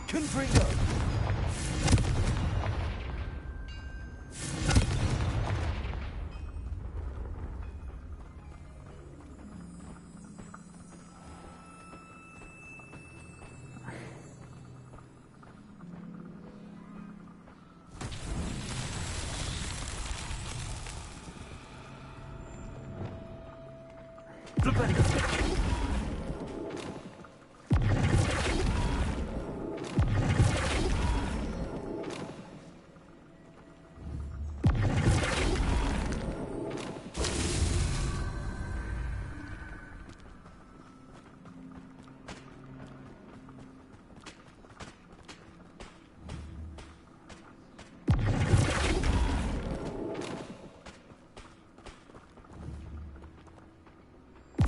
Confringo.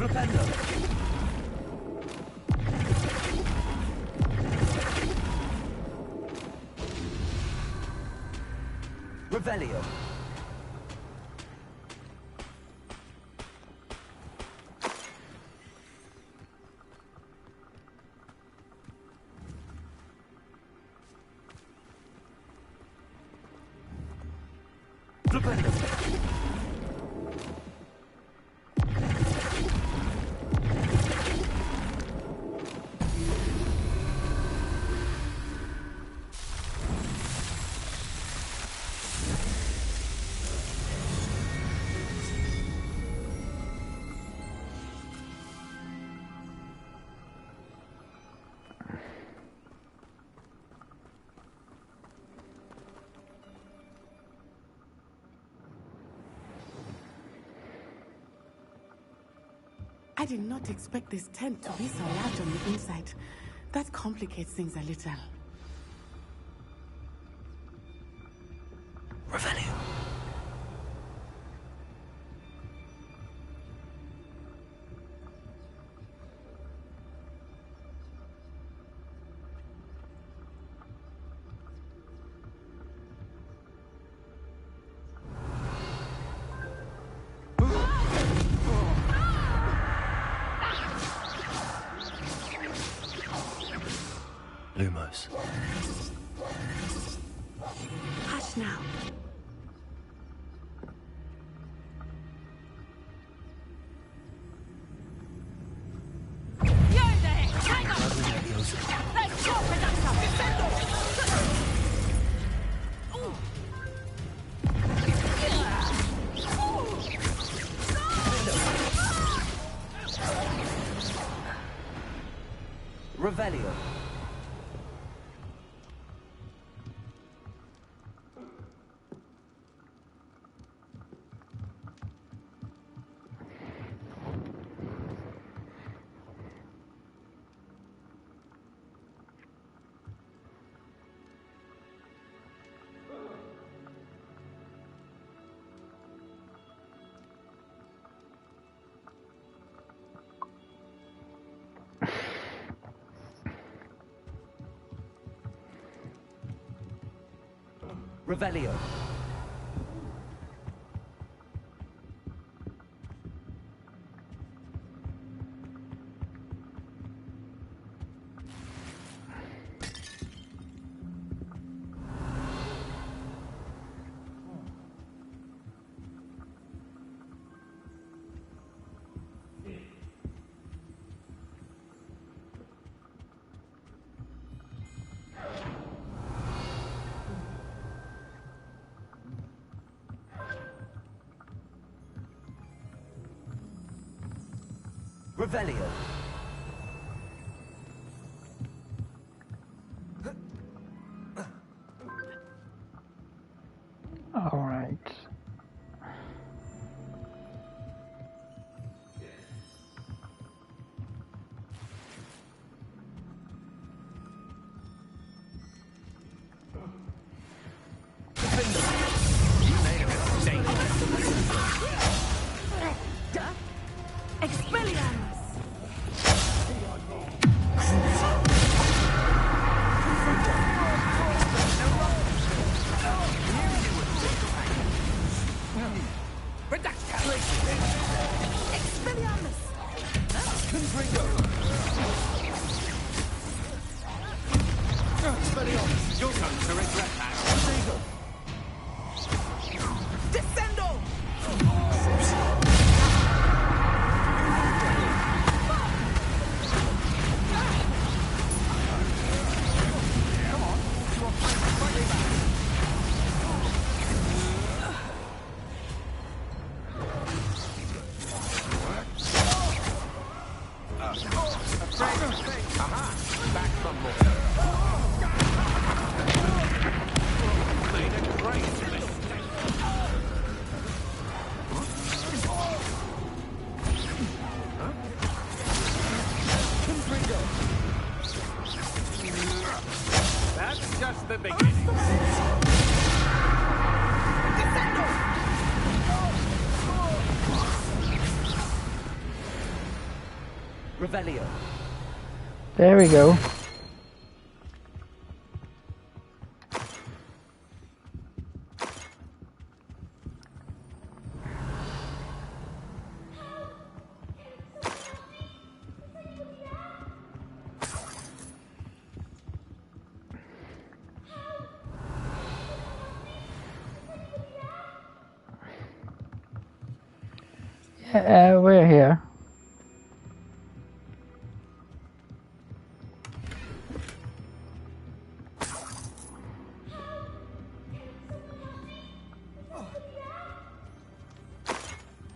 Flipendo. Revelio. Flipendo. I did not expect this tent to be so large on the inside. That complicates things a little. Revelio. Lumos. Hush now. Let's go, Production! Revelio. Revelio. Revelio. All right. You're going to regret that. That's just the beginning. Revelio. There we go. We're here.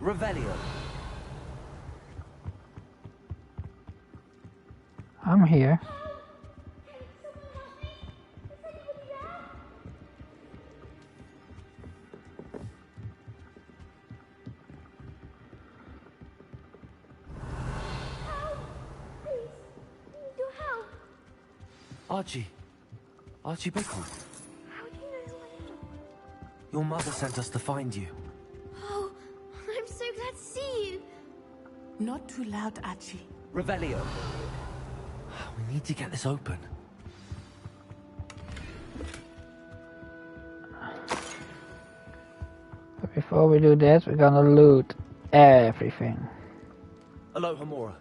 Revelio. I'm here. Archie. Archie Bickle. How do you know who I am? Your mother sent us to find you. Oh, I'm so glad to see you. Not too loud, Archie. Revelio. We need to get this open. But before we do that, we're gonna loot everything. Aloha Mora.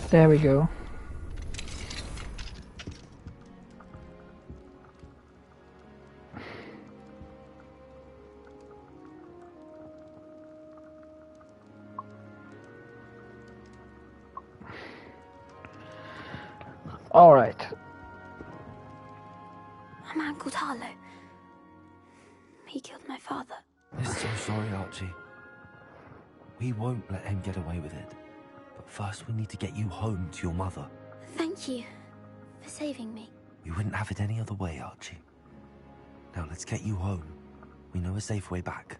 There we go. All right. A man called Harlow. He killed my father. We're so sorry, Archie. We won't let him get away with it. But first we need to get you home to your mother. Thank you for saving me. We wouldn't have it any other way, Archie. Now let's get you home. We know a safe way back.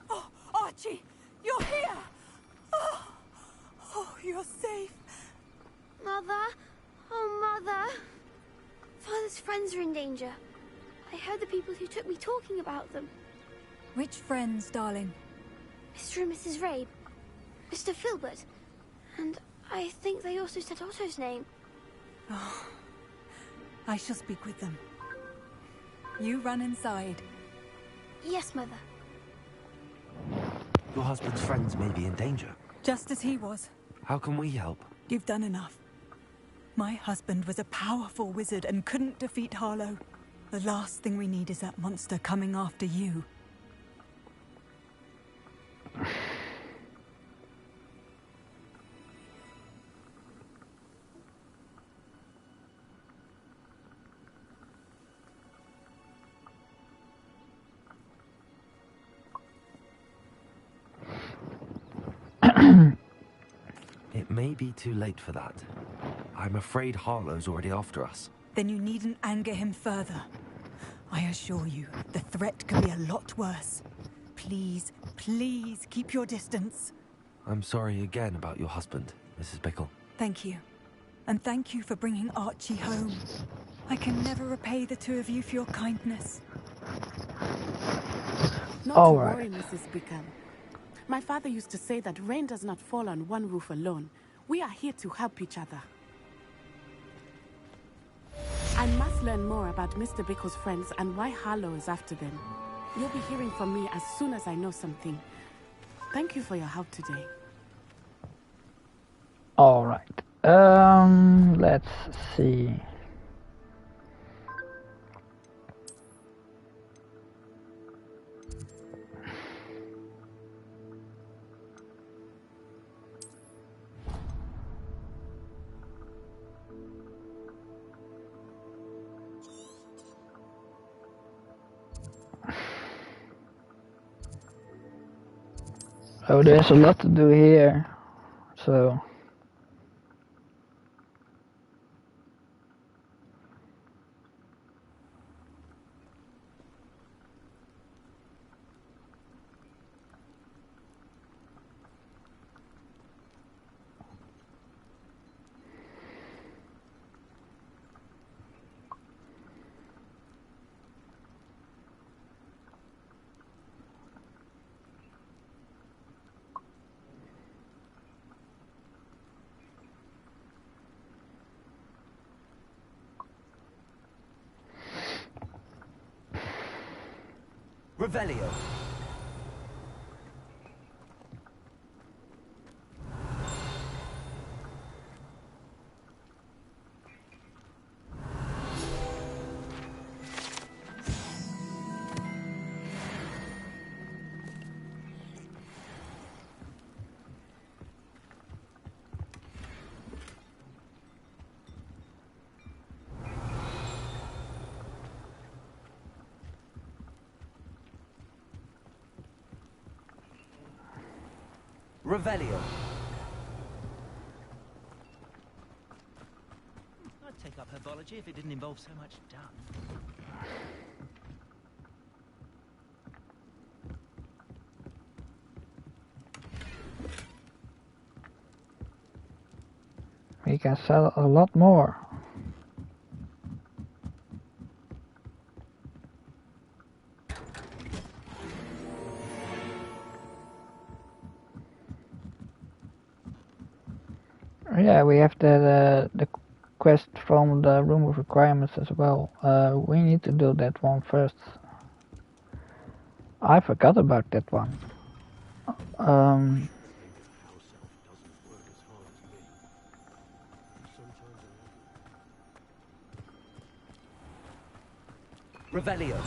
Oh, Archie, you're here! Oh, you're safe. Mother? Oh, Mother. Father's friends are in danger. I heard the people who took me talking about them. Which friends, darling? Mr. and Mrs. Rabe. Mr. Filbert. And I think they also said Otto's name. Oh, I shall speak with them. You run inside. Yes, Mother. Your husband's friends may be in danger. Just as he was. How can we help? You've done enough. My husband was a powerful wizard and couldn't defeat Harlow. The last thing we need is that monster coming after you. It may be too late for that. I'm afraid Harlow's already after us. Then you needn't anger him further. I assure you, the threat could be a lot worse. Please, please keep your distance. I'm sorry again about your husband, Mrs. Bickle. Thank you. And thank you for bringing Archie home. I can never repay the two of you for your kindness. Not to worry, Mrs. Bickle. My father used to say that rain does not fall on one roof alone. We are here to help each other. I must learn more about Mr. Bickle's friends and why Harlow is after them. You'll be hearing from me as soon as I know something. Thank you for your help today. All right. Let's see. Oh, there's a lot to do here, so... Revelio. Revelio. I'd take up herbology if it didn't involve so much dung. We can sell a lot more. Yeah, we have the quest from the room of requirements as well. We need to do that one first. I forgot about that one. Revelio.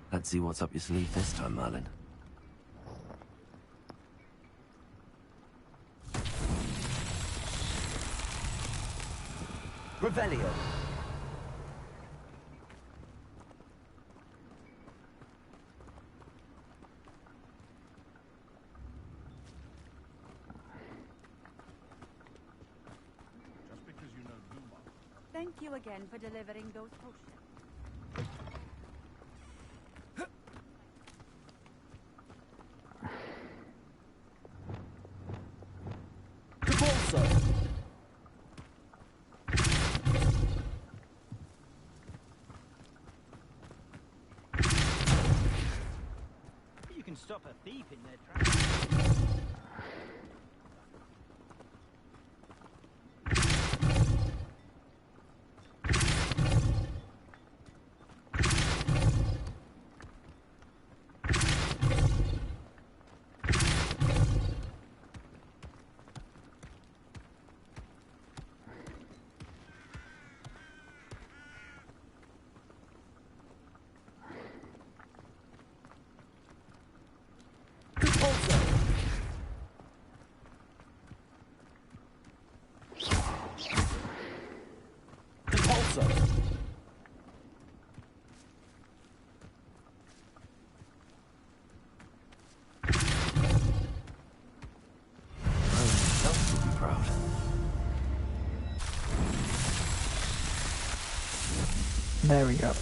Let's see what's up your sleeve this time, Merlin. Revelio. Thank you again for delivering those potions. You can stop a thief in their tracks. There we go.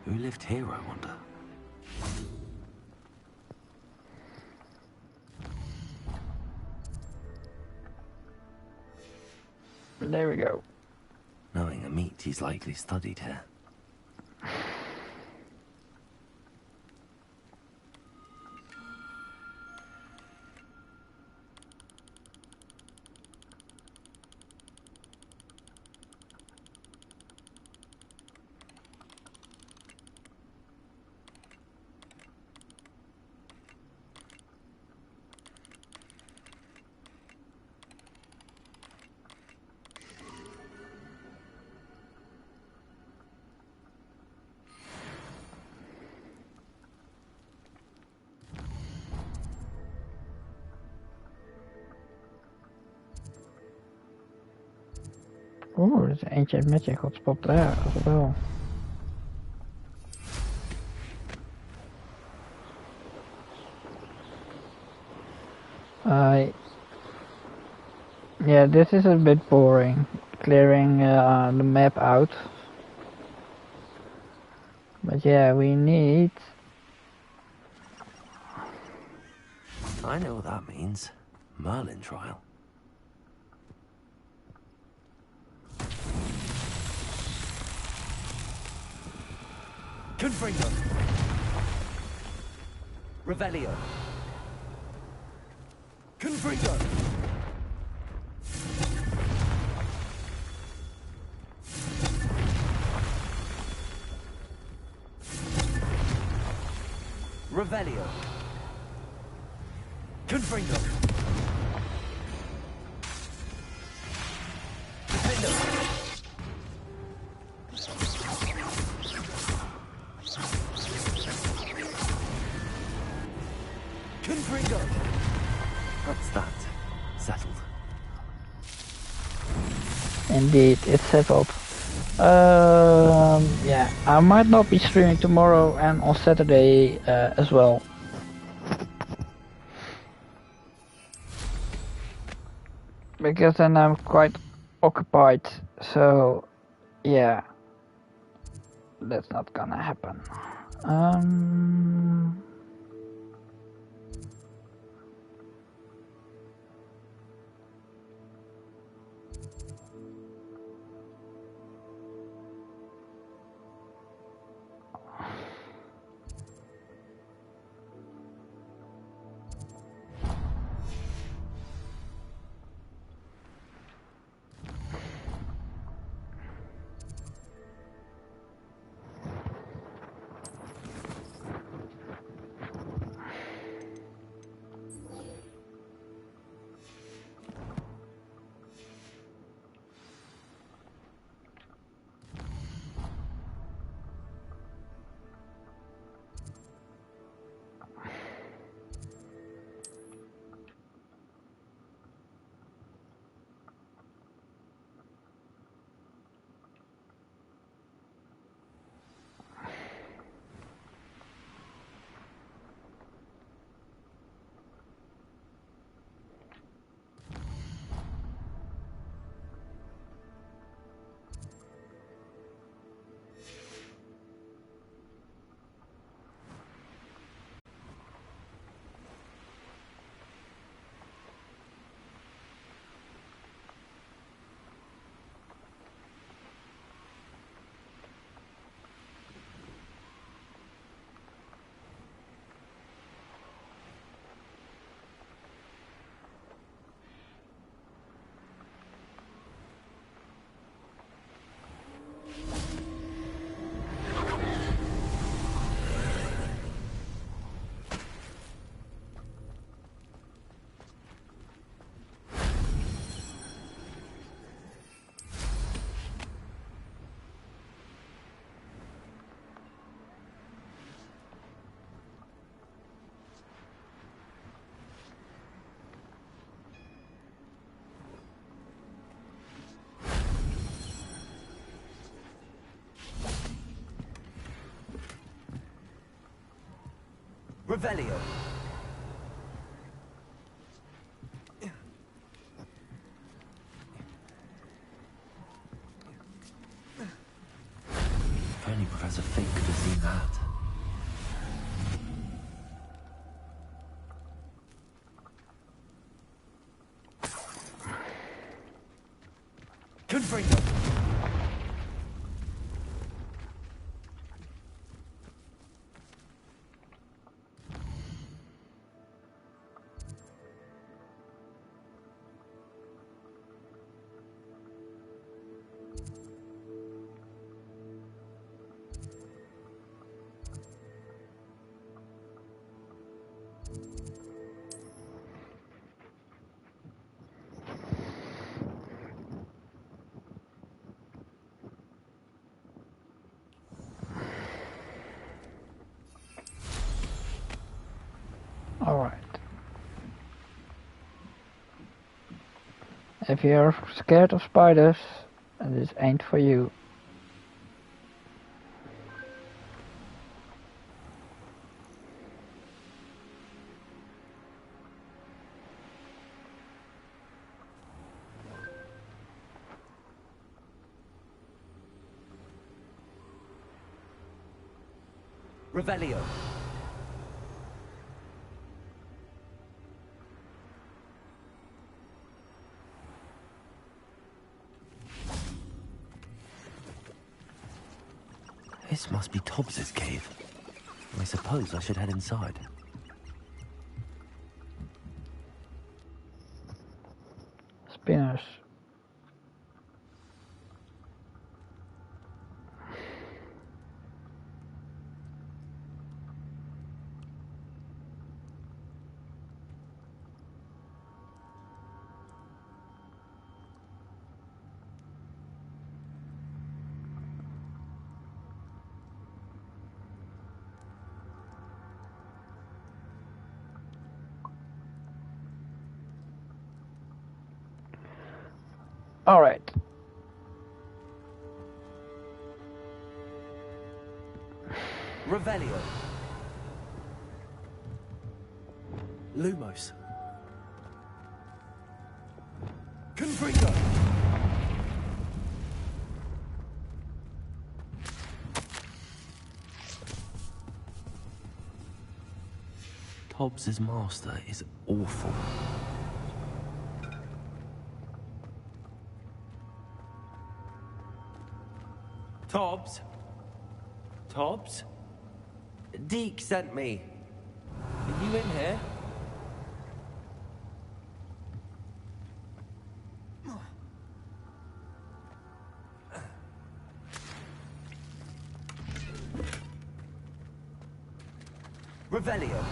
Who lived here, I wonder? There we go. Knowing Amit, he's likely studied here. Oeh, er is een ancient magic hotspot daar as well. Yeah, this is a bit boring, clearing the map out. But yeah, we need... I know what that means. Merlin trial. Confringo. Revelio. Confringo. Revelio. Confringo. Defendo. Confringo. That's that. Settled. Indeed, it's settled. Yeah, I might not be streaming tomorrow and on Saturday as well. Because then I'm quite occupied, so yeah, that's not gonna happen. Revelio. If only Professor Fig could have seen that. Confringo. Alright. If you're scared of spiders, this ain't for you. Revelio. This must be Tobbs's cave. I suppose I should head inside. Spinners. All right. Revelio. Lumos. Confringo. Tobbs's master is awful. Tobbs? Tobbs? Deke sent me. Are you in here? Revelio.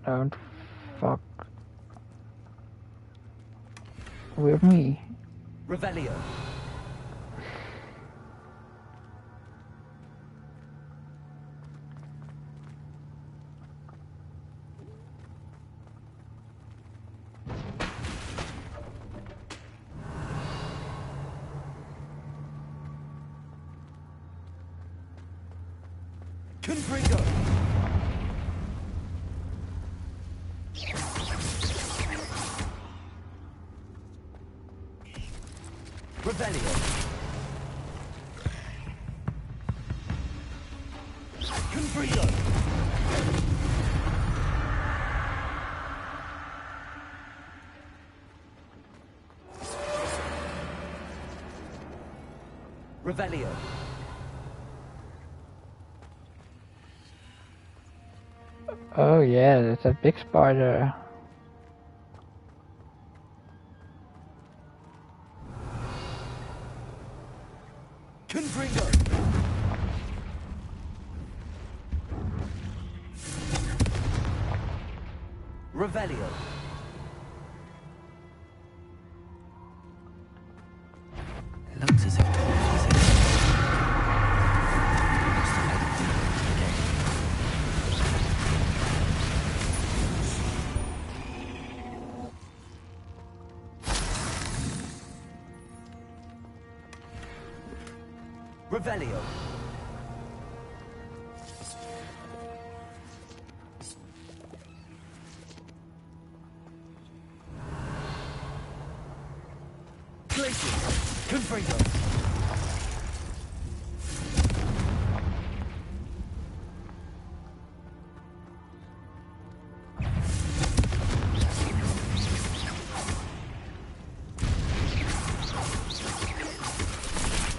Don't fuck with me. Revelio. Confringo. Revelio. Confringo. Revelio. Oh yeah, that's a big spider. Confringo. Revelio. It looks as if Tobbs was here. Revelio. Glacius. Confringo.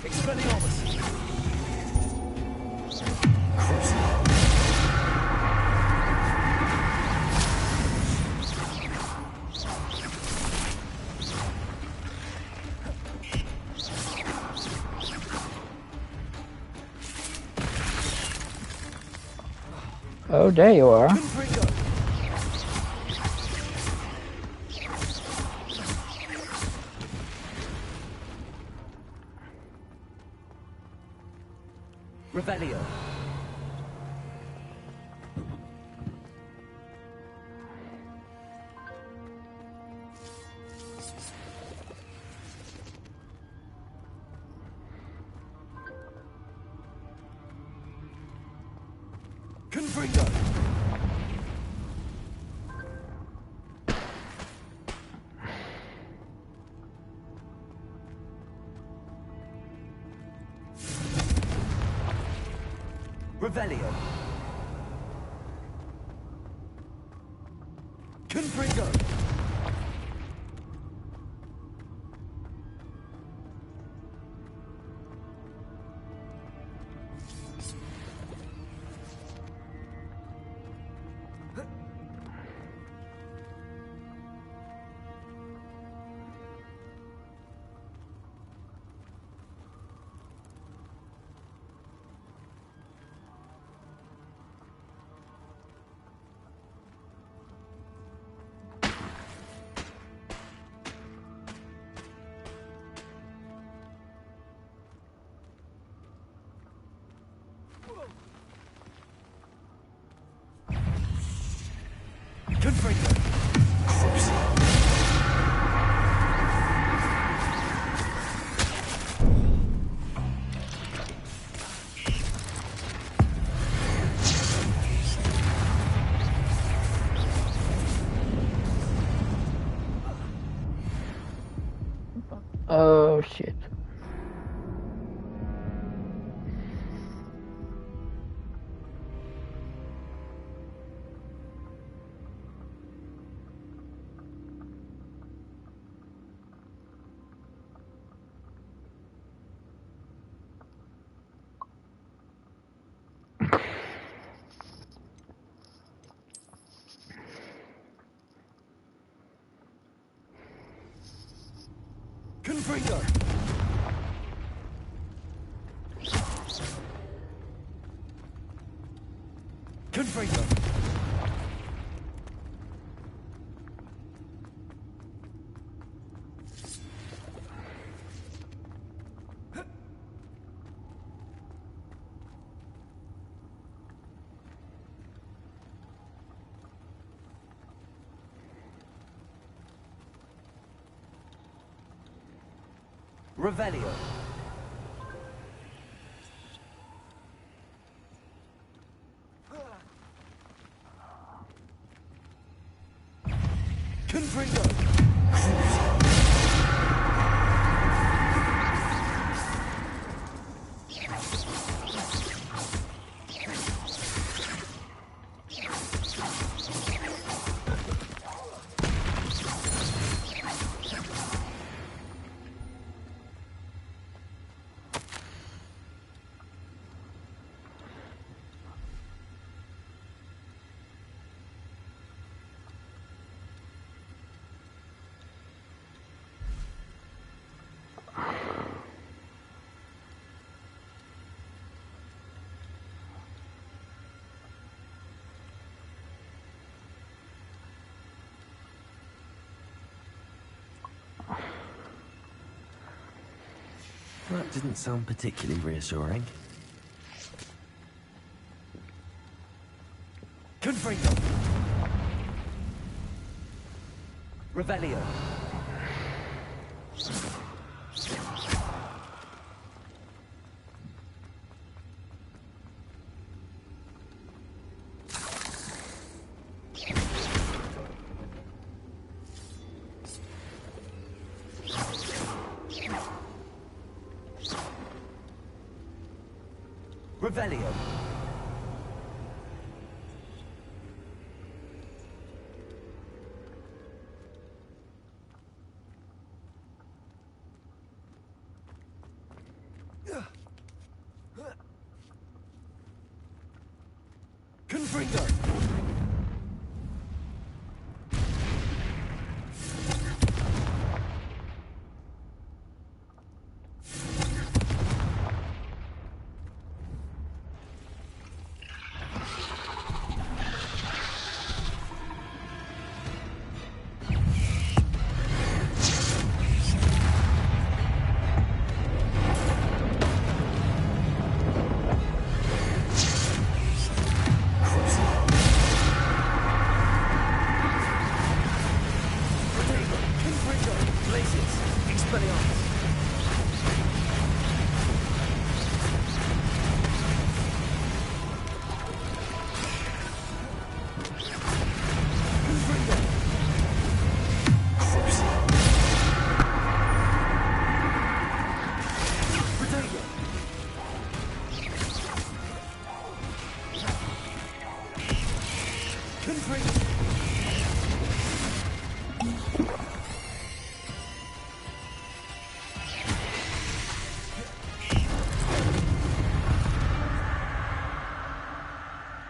Expelliarmus. Oh, there you are. Revelio. Confringo. Revelio. Confringo. Oh shit. Confringo. Confringo. Revelio. Confringo. That didn't sound particularly reassuring. Confringo. Revelio. Revelio. Confringo. Confringo! Glacius! Expelliarmus!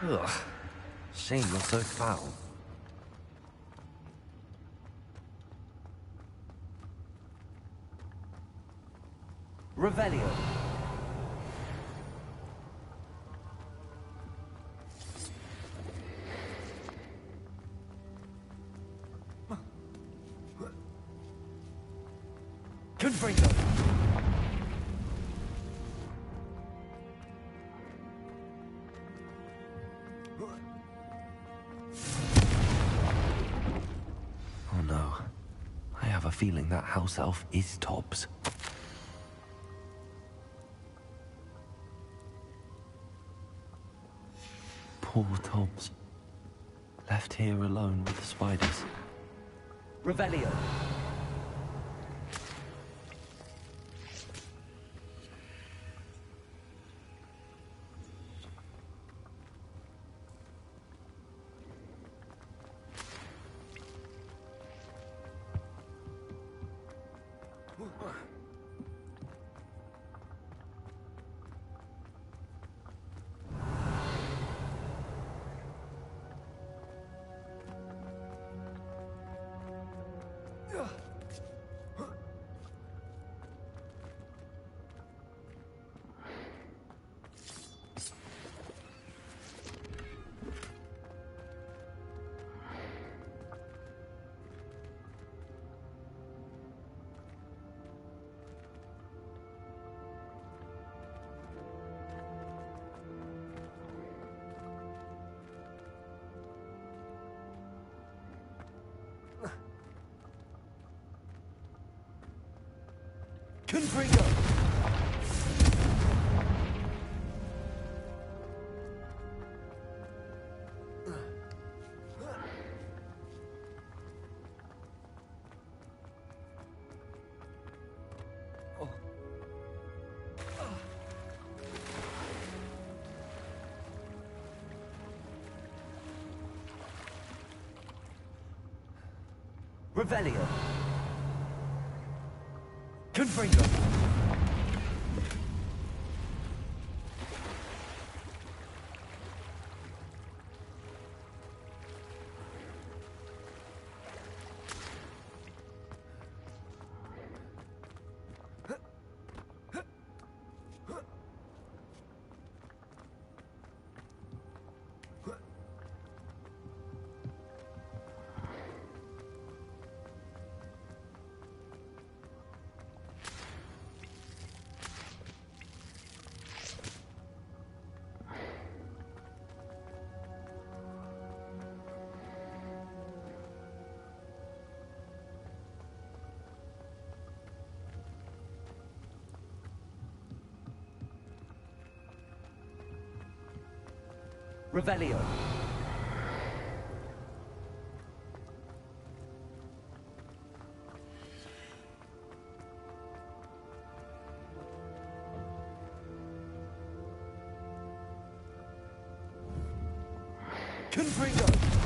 Ugh. Shame you're so foul. Revelio. Confringo. Oh no. I have a feeling that house elf is Tobbs. Poor Tobbs. Left here alone with the spiders. Revelio. Confringo. Revelio. Confringo. Revelio. Confringo.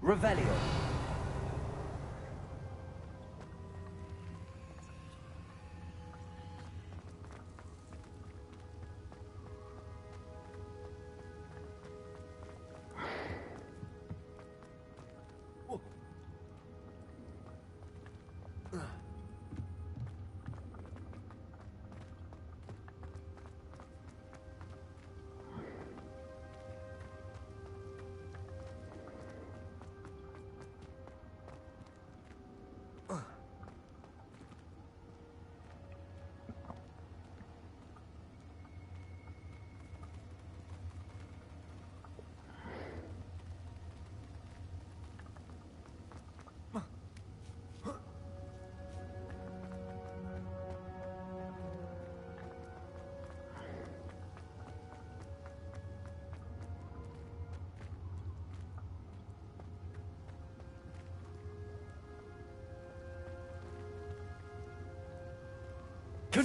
Revelio.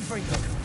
Confringo.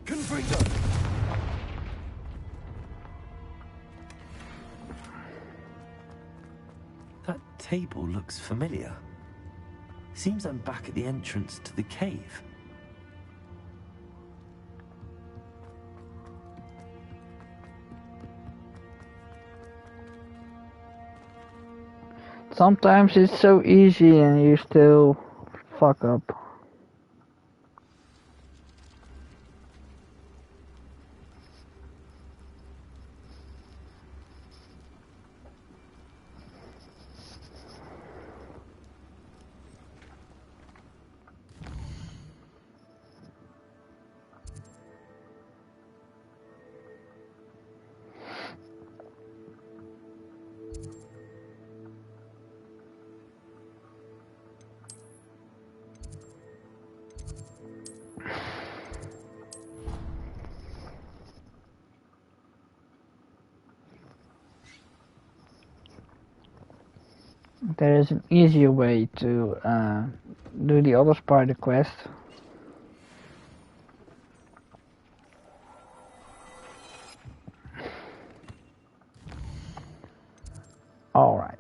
Confringo. That table looks familiar. Seems I'm back at the entrance to the cave. Sometimes it's so easy and you still fuck up. There is an easier way to do the other spider quest. Alright.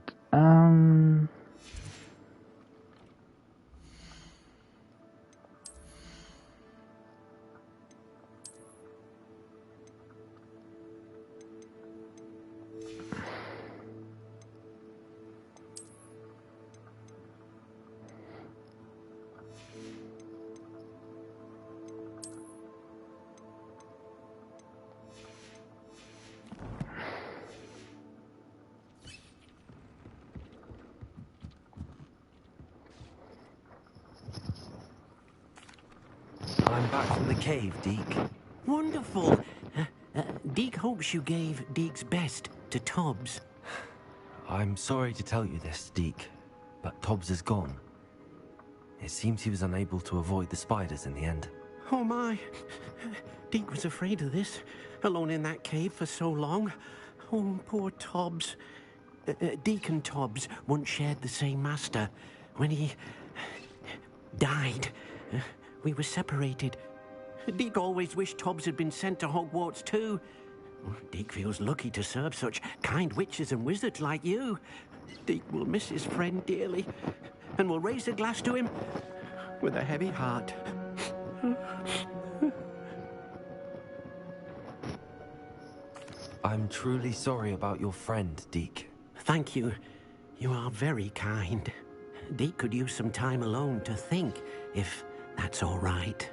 I'm back from the cave, Deke. Wonderful. Deke hopes you gave Deke's best to Tobbs. I'm sorry to tell you this, Deke, but Tobbs is gone. It seems he was unable to avoid the spiders in the end. Oh my. Deke was afraid of this, alone in that cave for so long. Oh, poor Tobbs. Deke and Tobbs once shared the same master. When he died, we were separated. Deke always wished Tobbs had been sent to Hogwarts too. Deke feels lucky to serve such kind witches and wizards like you. Deke will miss his friend dearly, and will raise a glass to him with a heavy heart. I'm truly sorry about your friend, Deke. Thank you. You are very kind. Deke could use some time alone to think, if that's all right.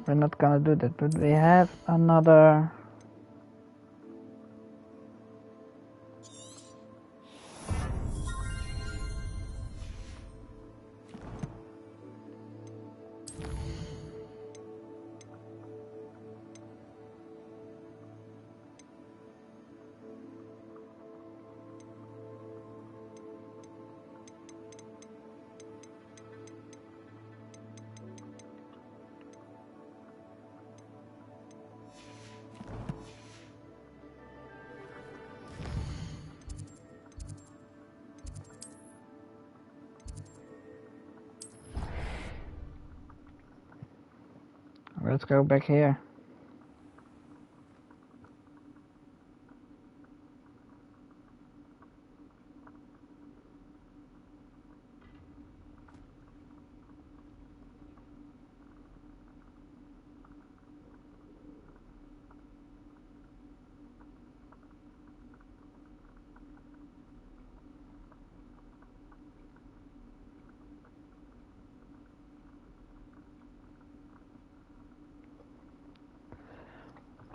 we're not gonna do that, but we have another... Let's go back here.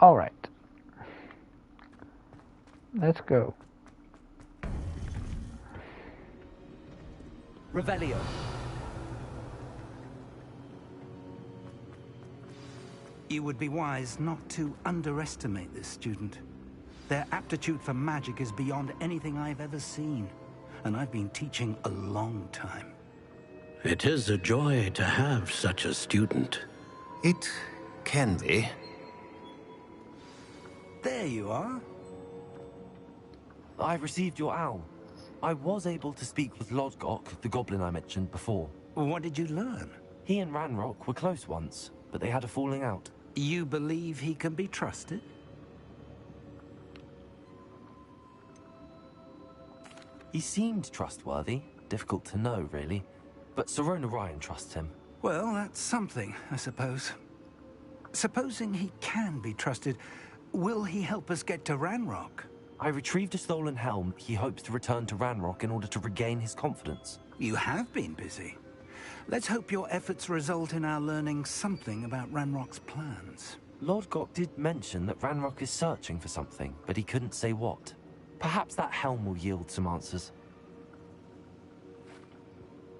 All right. Let's go. Revelio. You would be wise not to underestimate this student. Their aptitude for magic is beyond anything I've ever seen, and I've been teaching a long time. It is a joy to have such a student. It can be. There you are. I've received your owl. I was able to speak with Lodgok, the goblin I mentioned before. What did you learn? He and Ranrock were close once, but they had a falling out. You believe he can be trusted? He seemed trustworthy. Difficult to know, really. But Sirona Ryan trusts him. Well, that's something, I suppose. Supposing he can be trusted, will he help us get to Ranrock? I retrieved a stolen helm. He hopes to return to Ranrock in order to regain his confidence. You have been busy. Let's hope your efforts result in our learning something about Ranrock's plans. Lodgok did mention that Ranrock is searching for something, but he couldn't say what. Perhaps that helm will yield some answers.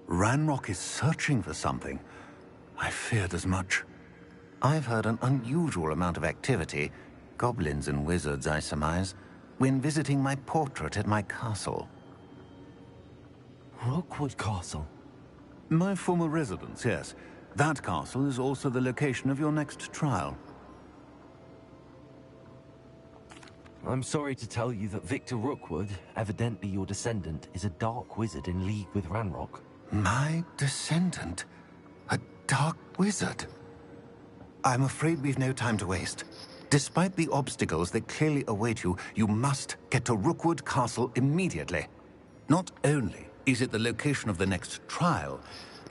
Ranrock is searching for something. I feared as much. I've heard an unusual amount of activity, goblins and wizards, I surmise, when visiting my portrait at my castle. Rookwood Castle? My former residence, yes. That castle is also the location of your next trial. I'm sorry to tell you that Victor Rookwood, evidently your descendant, is a dark wizard in league with Ranrock. My descendant? A dark wizard? I'm afraid we've no time to waste. Despite the obstacles that clearly await you, you must get to Rookwood Castle immediately. Not only is it the location of the next trial,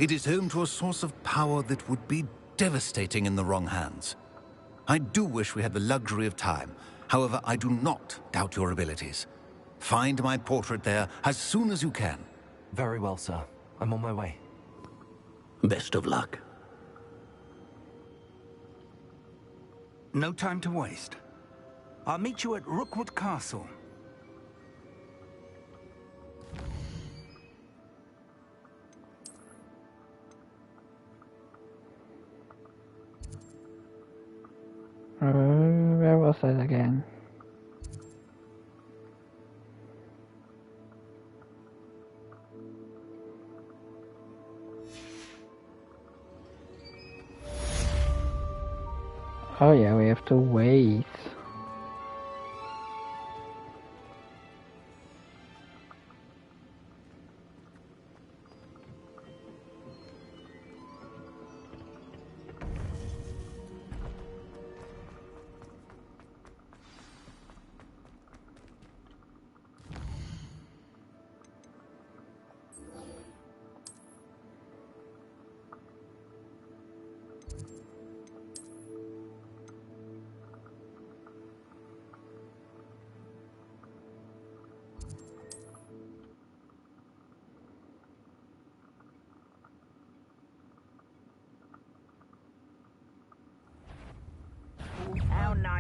it is home to a source of power that would be devastating in the wrong hands. I do wish we had the luxury of time. However, I do not doubt your abilities. Find my portrait there as soon as you can. Very well, sir. I'm on my way. Best of luck. No time to waste. I'll meet you at Rookwood Castle. Where was that again? Oh yeah, we have to wait.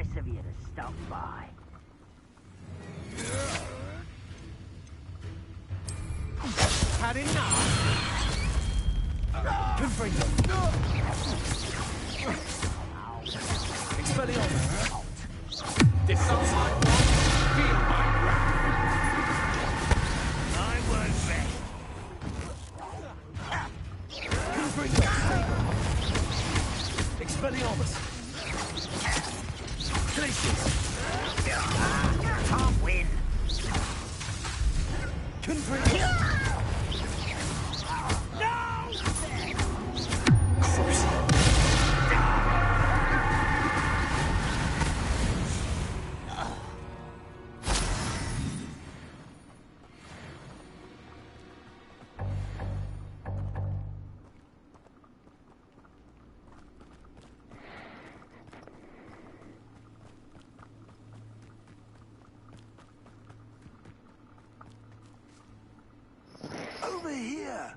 Nice of you to stop by. Had enough? Confringo. Expelliarmus. Disarm my wand, feel my wrath. I won't rest. Confringo. Expelliarmus. Glacius. Can't win. Confringo. Over here.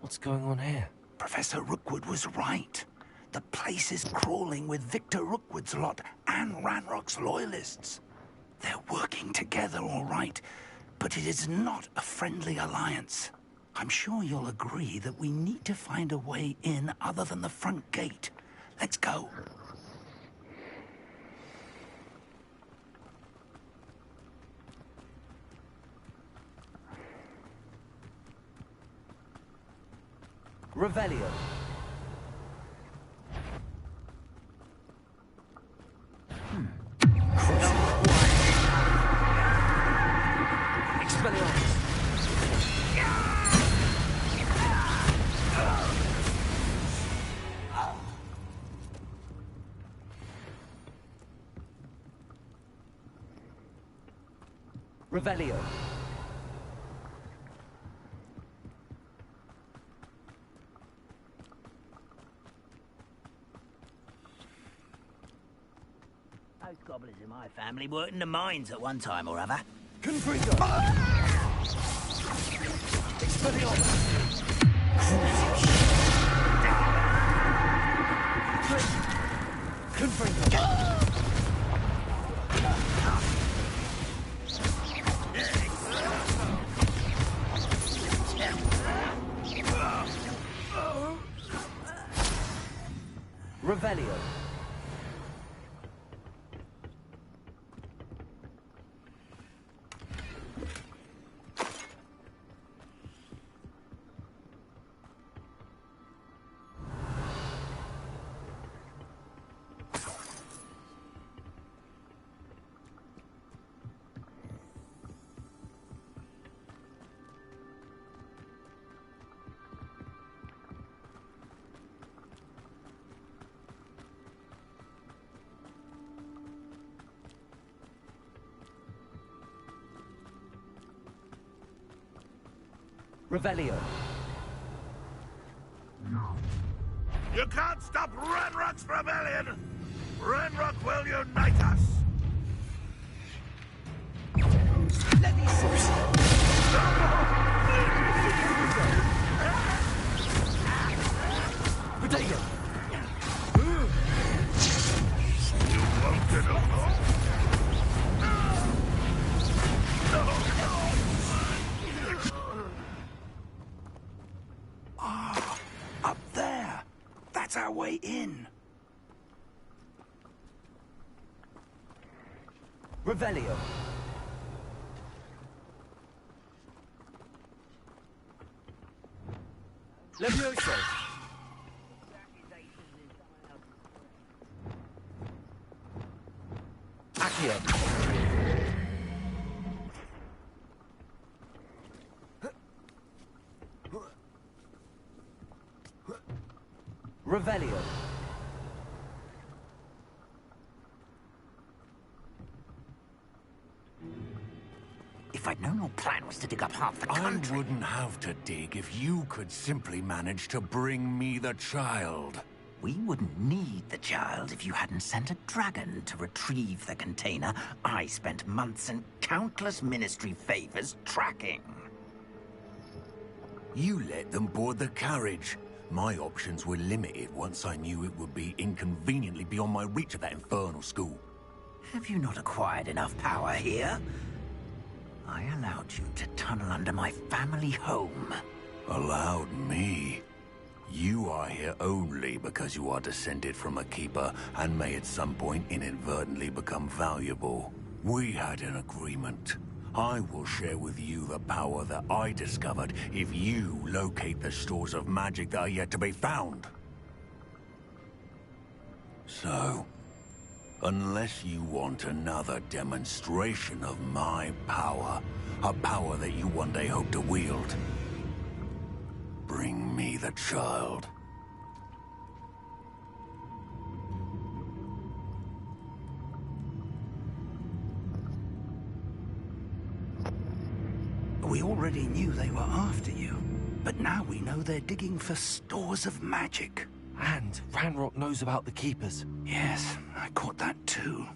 What's going on here? Professor Rookwood was right. The place is crawling with Victor Rookwood's lot and Ranrock's loyalists. They're working together, all right, but it is not a friendly alliance. I'm sure you'll agree that we need to find a way in other than the front gate. Let's go. Revelio. Expelliarmus. Revelio. Those gobblers in my family worked in the mines at one time or other. Confringo. Expelliarmus. Confringo. Revelio. Revelio. You can't stop Ranrock's rebellion! Ranrock will unite us! Let me force it. Potato. You won't get along. Ah, up there. That's our way in. Revelio. Levioso. Accio. Revelio. If I'd known your plan was to dig up half the country... I wouldn't have to dig if you could simply manage to bring me the child. We wouldn't need the child if you hadn't sent a dragon to retrieve the container I spent months and countless ministry favors tracking. You let them board the carriage. My options were limited once I knew it would be inconveniently beyond my reach at that infernal school. Have you not acquired enough power here? I allowed you to tunnel under my family home. Allowed me? You are here only because you are descended from a keeper and may at some point inadvertently become valuable. We had an agreement. I will share with you the power that I discovered if you locate the stores of magic that are yet to be found. So, unless you want another demonstration of my power, a power that you one day hope to wield, bring me the child. We already knew they were after you, but now we know they're digging for stores of magic. And Ranrock knows about the Keepers. Yes, I caught that too.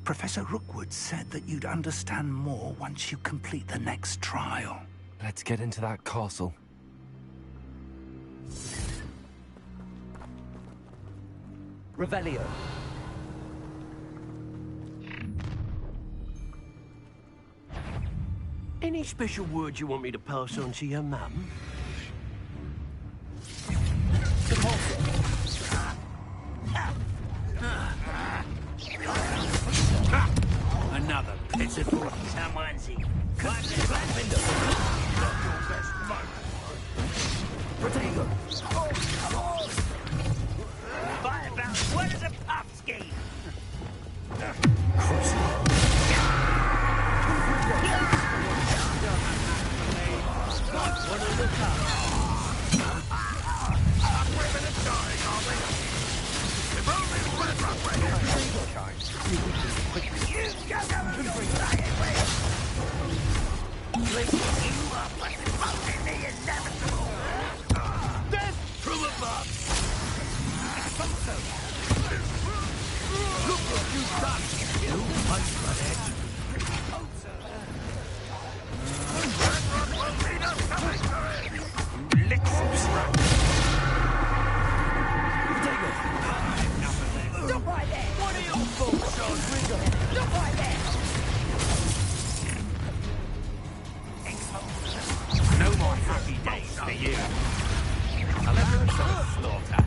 Professor Rookwood said that you'd understand more once you complete the next trial. Let's get into that castle. Revelio. Any special words you want me to pass on to your mum? Another pitiful. Someone's in. Not your best moment. Protego. By about what is a puff scheme? Death from above! Look what you've done! You unblooded! Stop right there! What are your thoughts on Rigger? Stop right there! No more happy days for you. I'll have you some slaughter.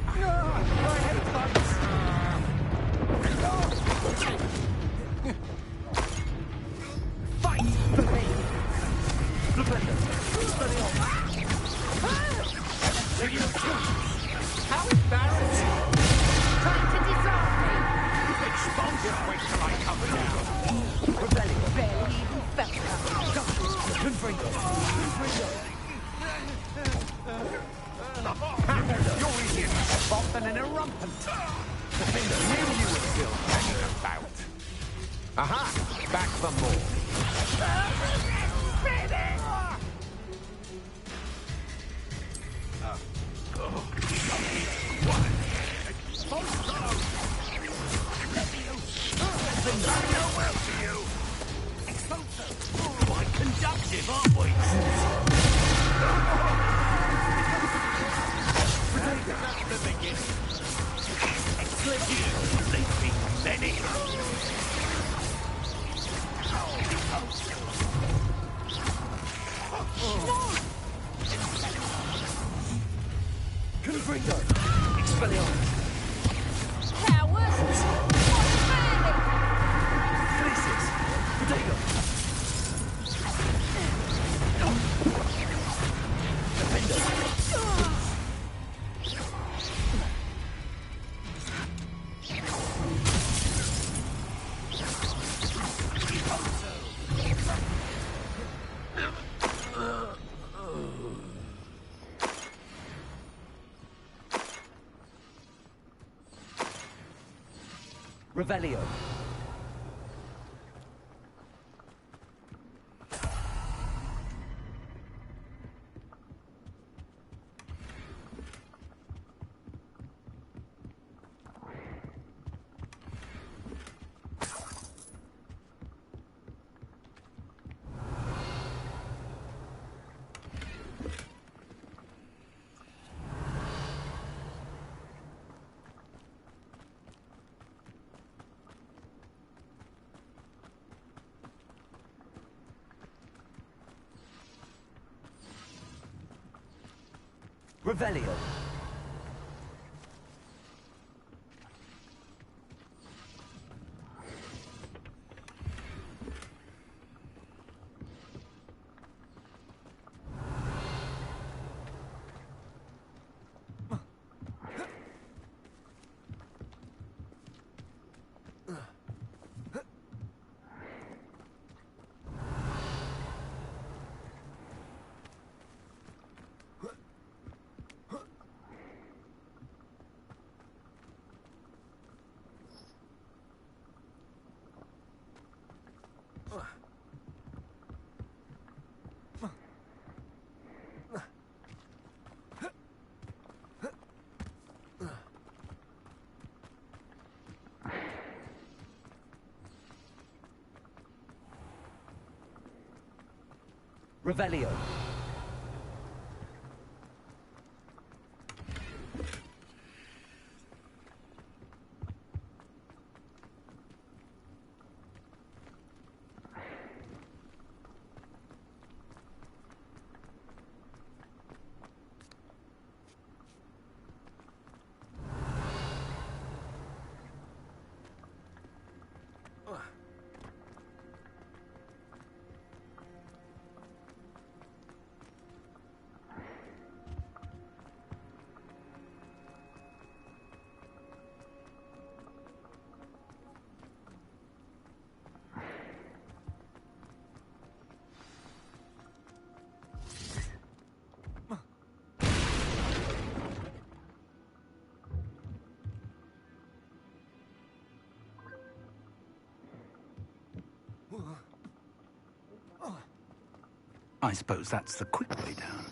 Fight for me! How embarrassing! Trying to disarm me! Expose it, wait till I come down. Barely even felt that. You're easier to spot than an irrumpent. The thing that knew you were still hanging about. Aha! Back for more. Quite conductive, aren't we? The beginning. They've been many. Confringo. Expelliarmus. Cowards! What's burning? Glacis. Protego. Defendo. Revelio. Revelio. Revelio. I suppose that's the quick way down.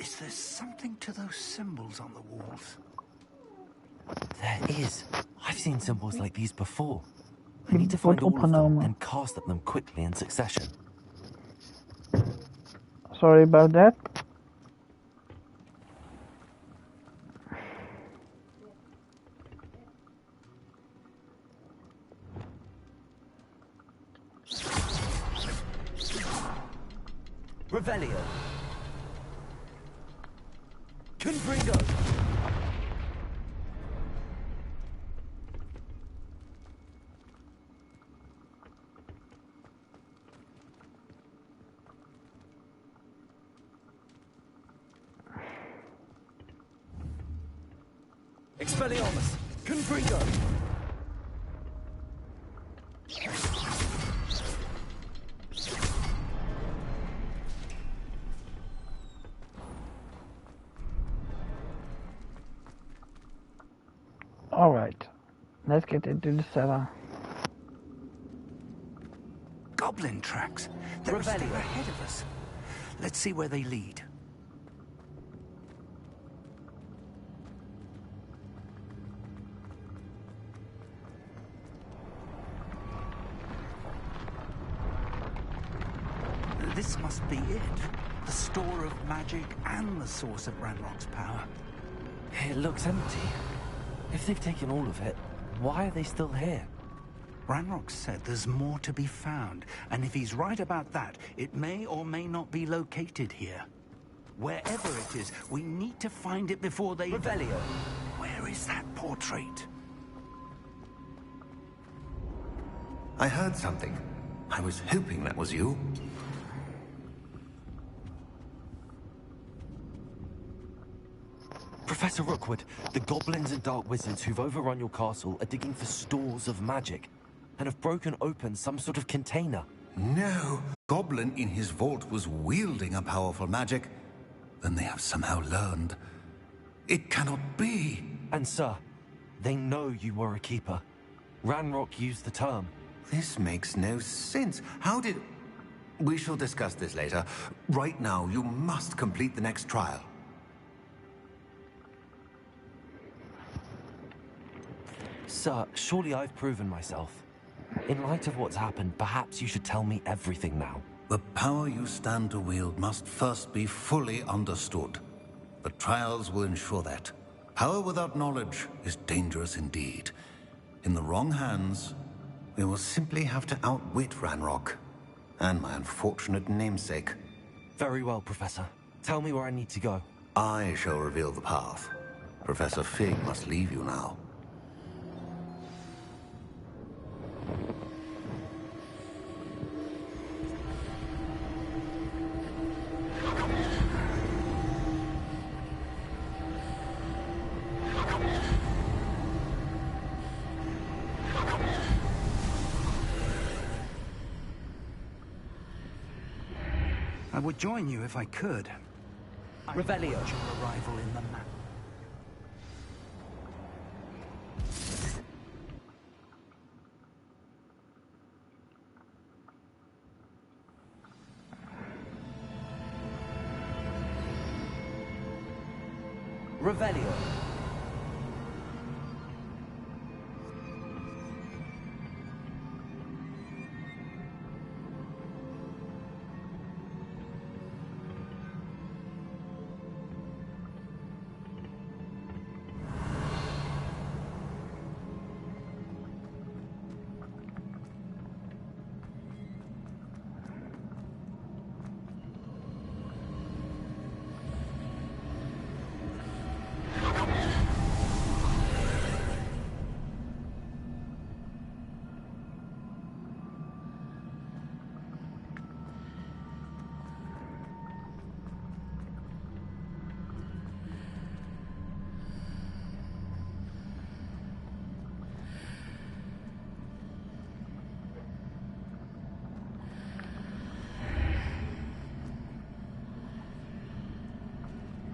Is there something to those symbols on the walls? There is. I've seen symbols like these before. I need to find all of them and cast at them quickly in succession. Sorry about that. Revelio. Confringo. Expelliarmus. Confringo. Alright, let's get into the cellar. Goblin tracks. They're a step ahead of us. Let's see where they lead. This must be it. The store of magic and the source of Ranrock's power. It looks empty. If they've taken all of it, why are they still here? Ranrock said there's more to be found, and if he's right about that, it may or may not be located here. Wherever it is, we need to find it before they... Revelio. Where is that portrait? I heard something. I was hoping that was you. Professor Rookwood, the goblins and dark wizards who've overrun your castle are digging for stores of magic and have broken open some sort of container. No, Goblin in his vault was wielding a powerful magic. Then they have somehow learned. It cannot be. And sir, they know you were a keeper. Ranrock used the term. This makes no sense. How did... We shall discuss this later. Right now, you must complete the next trial. Sir, surely I've proven myself. In light of what's happened, perhaps you should tell me everything now. The power you stand to wield must first be fully understood. The trials will ensure that. Power without knowledge is dangerous indeed. In the wrong hands, we will simply have to outwit Ranrock and my unfortunate namesake. Very well, Professor. Tell me where I need to go. I shall reveal the path. Professor Fig must leave you now. I would join you if I could. Revelio. Your arrival in the map. Revelio.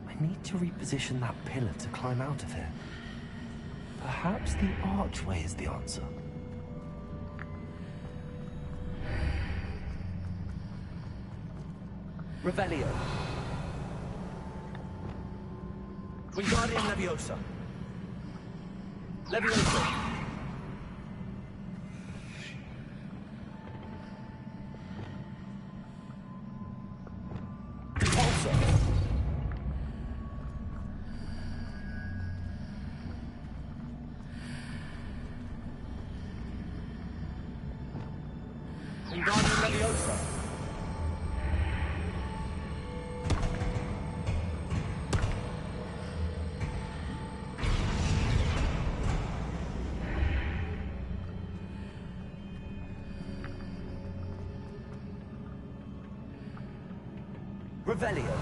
I need to reposition that pillar to climb out of here. Perhaps the archway is the answer. Revelio. Wingardium Leviosa. Leviosa. Repulsor. Wingardium Leviosa. Revelio.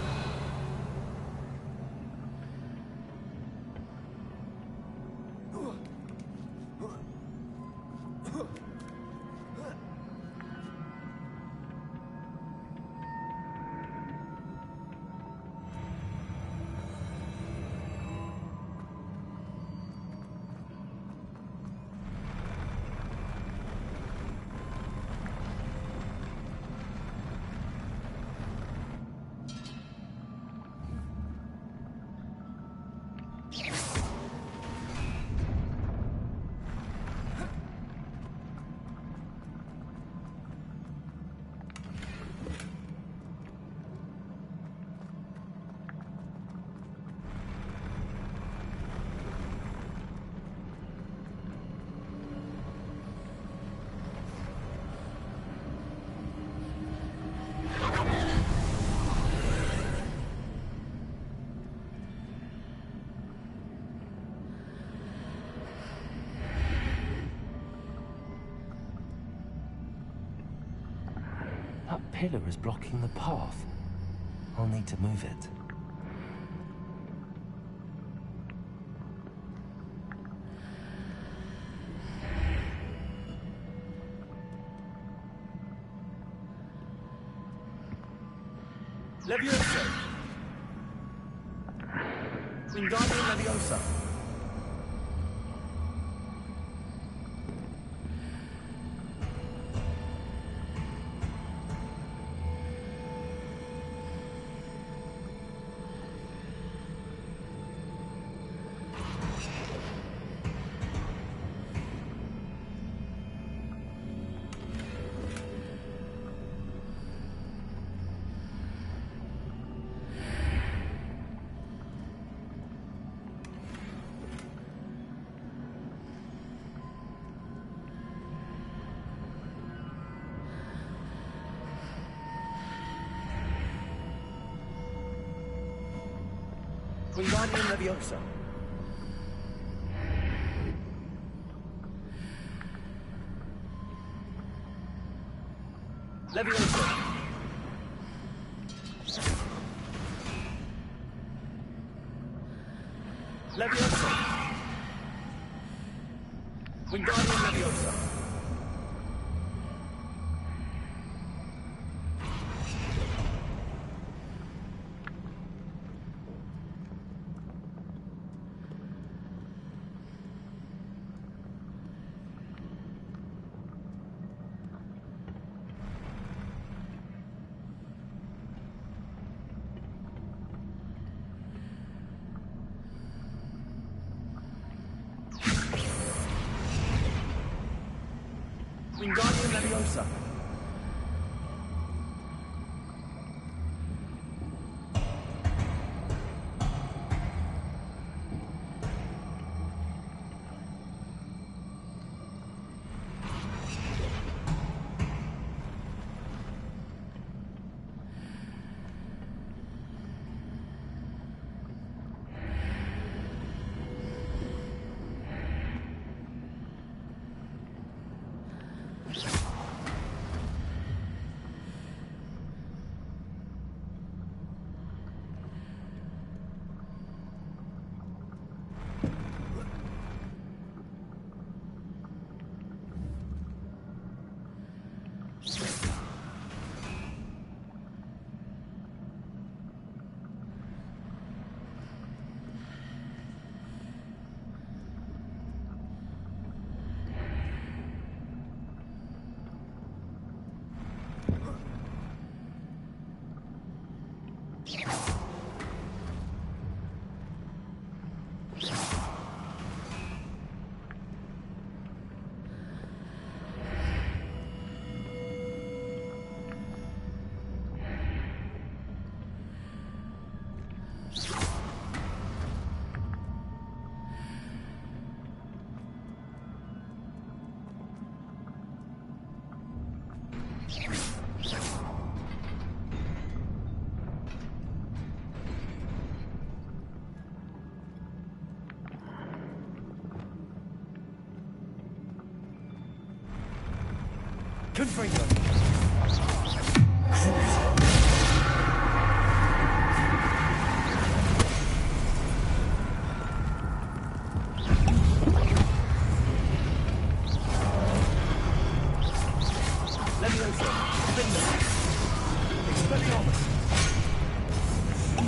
That pillar is blocking the path. I'll need to move it. Leviosa. Wingardium Leviosa. Wingardium Leviosa. Leviosa. Leviosa. Wingardium Leviosa. Wingardium Leviosa. Confringo. Leviosa. Confringo.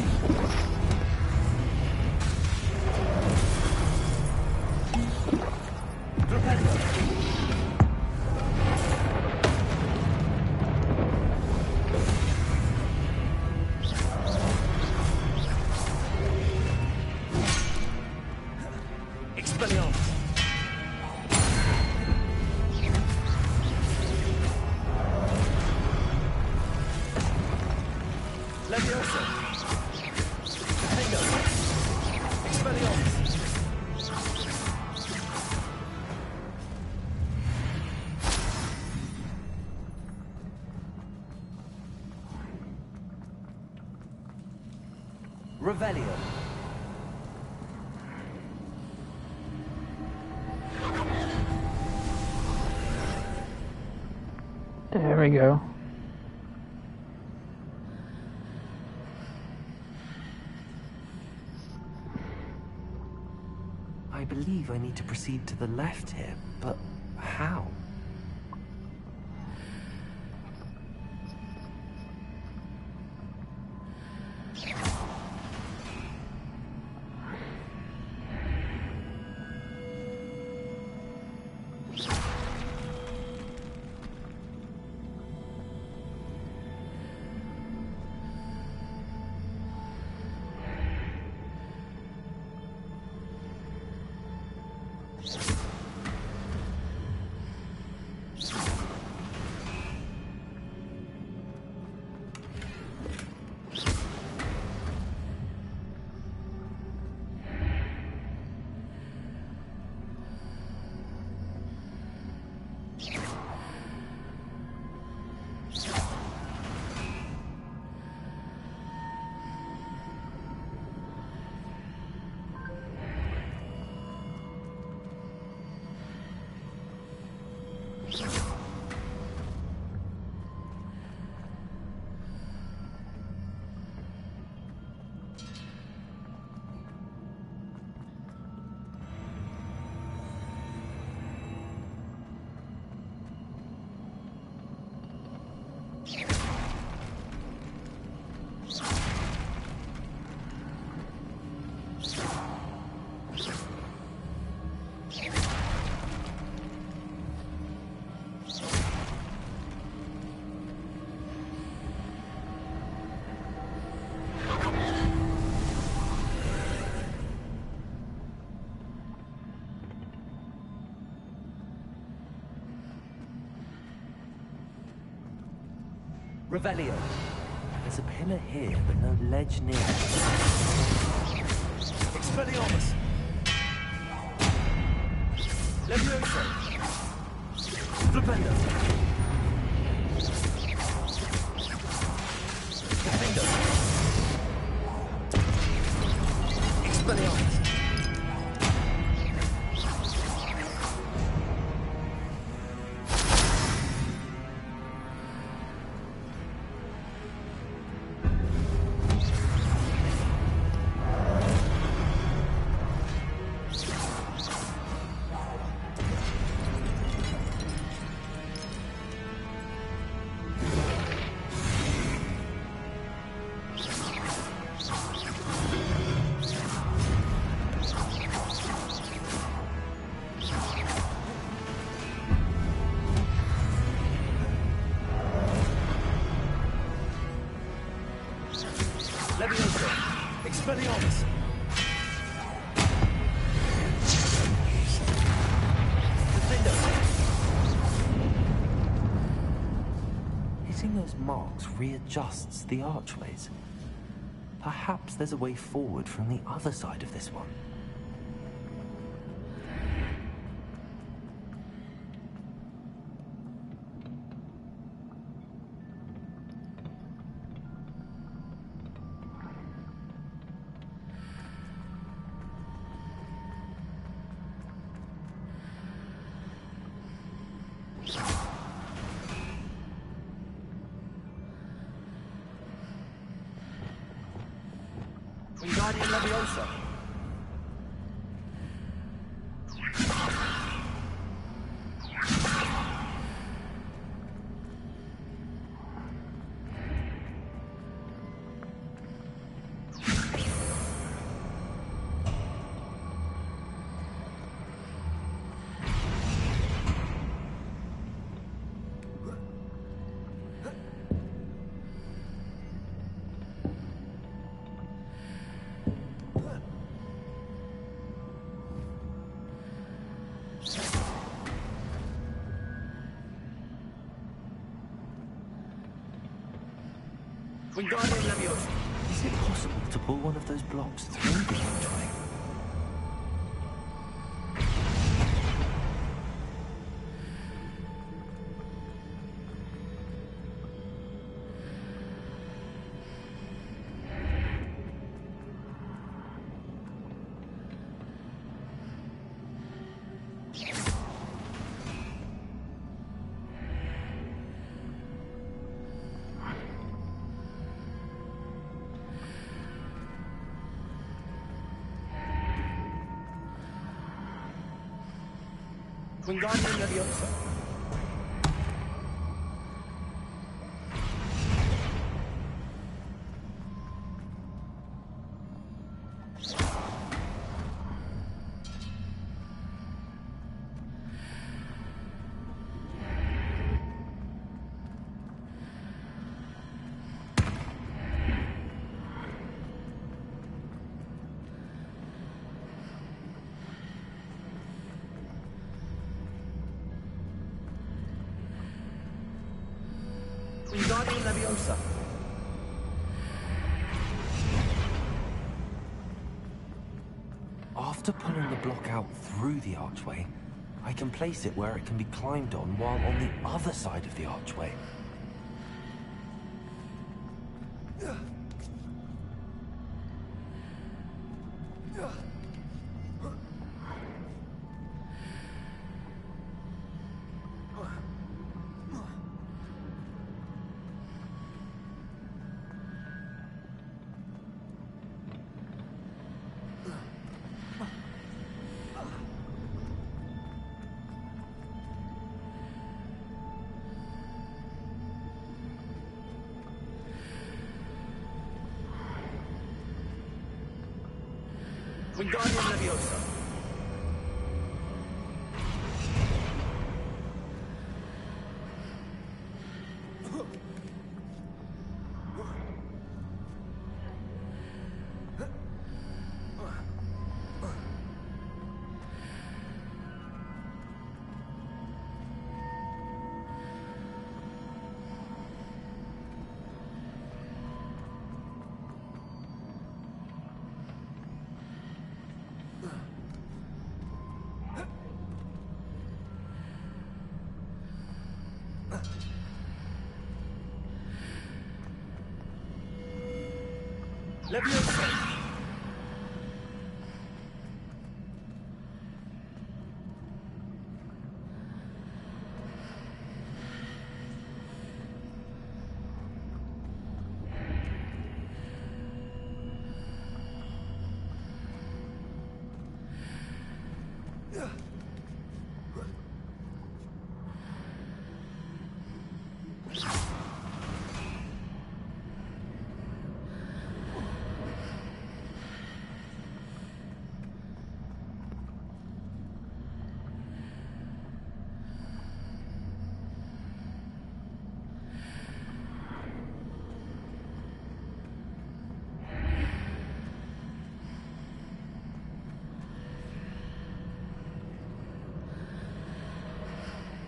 Expelliarmus. Leviosa. Bingo. Expelliarmus. Revelio. There we go. I believe I need to proceed to the left here, but how? Revelio. There's a pillar here, but no ledge near. Expelliarmus. Levioso. Flipendo. Defendo. Expelliarmus. Levioso. Expelliarmus. Defendo. Hitting those marks readjusts the archways. Perhaps there's a way forward from the other side of this one. Wingardium Leviosa. Wingardium Leviosa. Is it possible to pull one of those blocks through the archway? Wingardium Leviosa. Wingardium Leviosa. After pulling the block out through the archway, I can place it where it can be climbed on while on the other side of the archway. Wingardium Leviosa. Leviosa!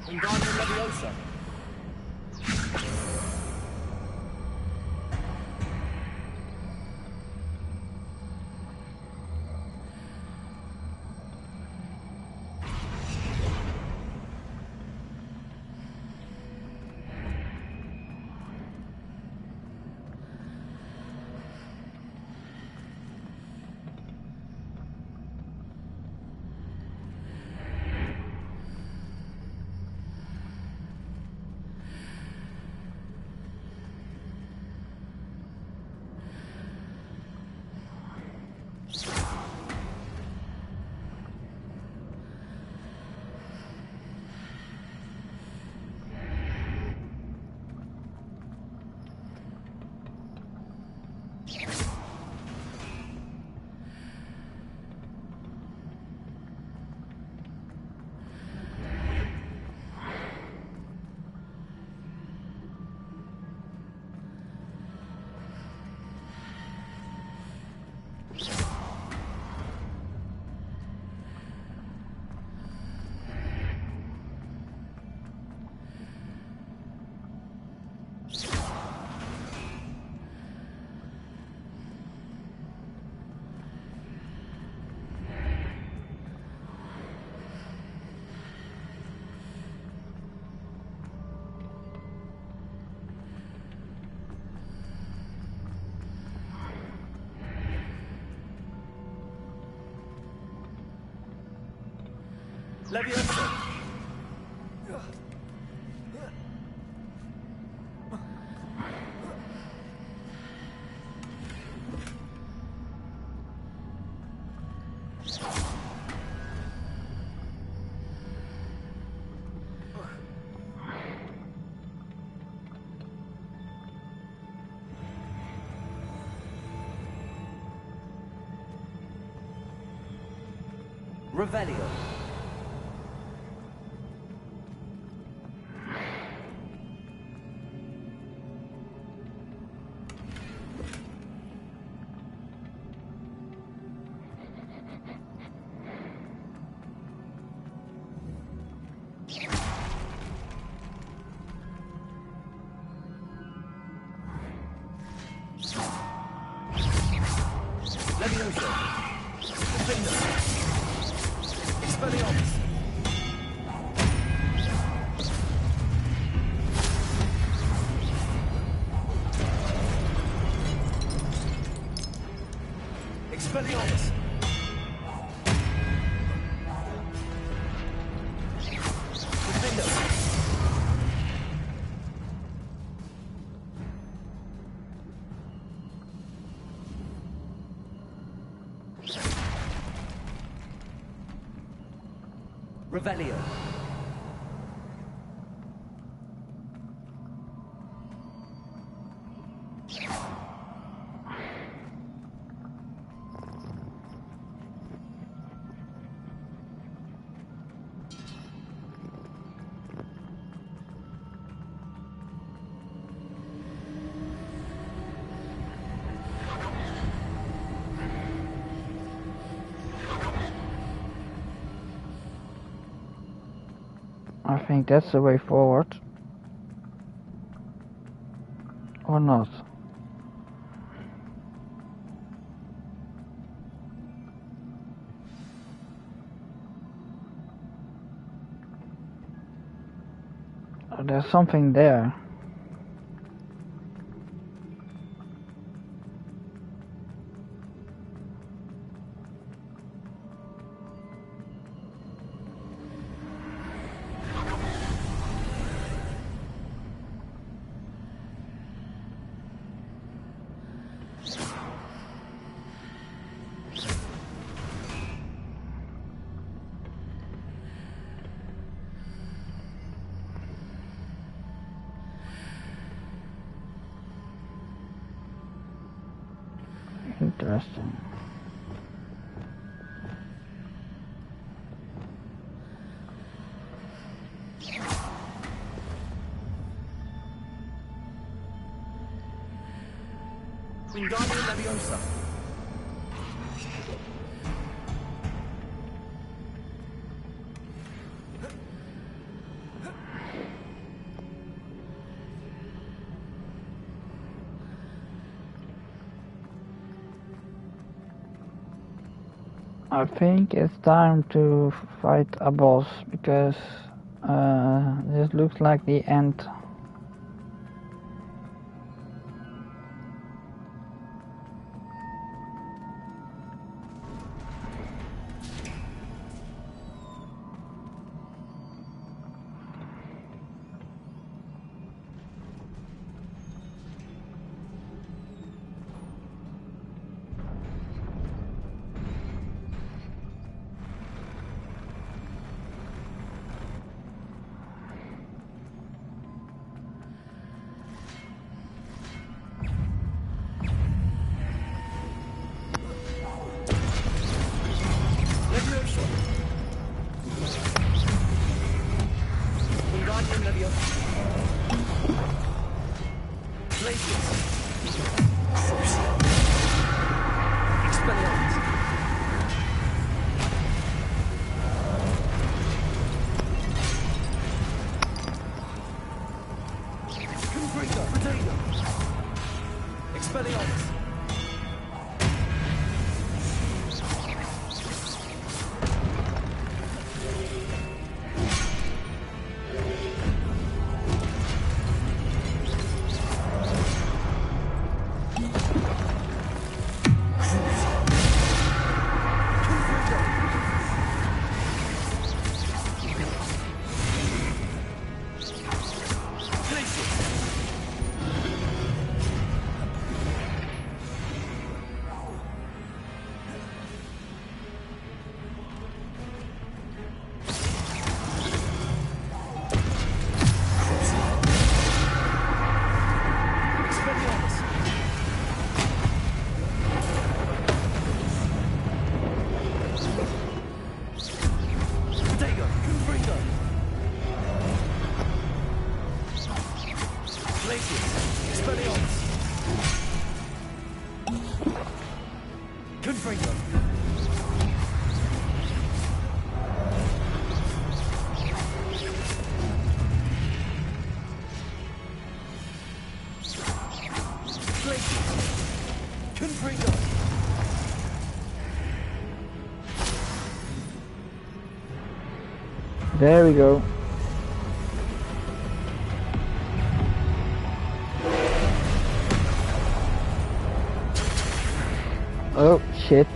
Wingardium Leviosa! Leviosa! Revelio. Leviosa. Defender. Expelliarmus. Expelliarmus. Defender. Revelio. I think that's the way forward. Or not. Oh, there's something there. Interesting. Wingardium Leviosa. I think it's time to fight a boss because this looks like the end. Leviosa. Wingardium Leviosa. Glacius. Expelliarmus. Confringo. Potato. Expelliarmus. There we go. Oh shit.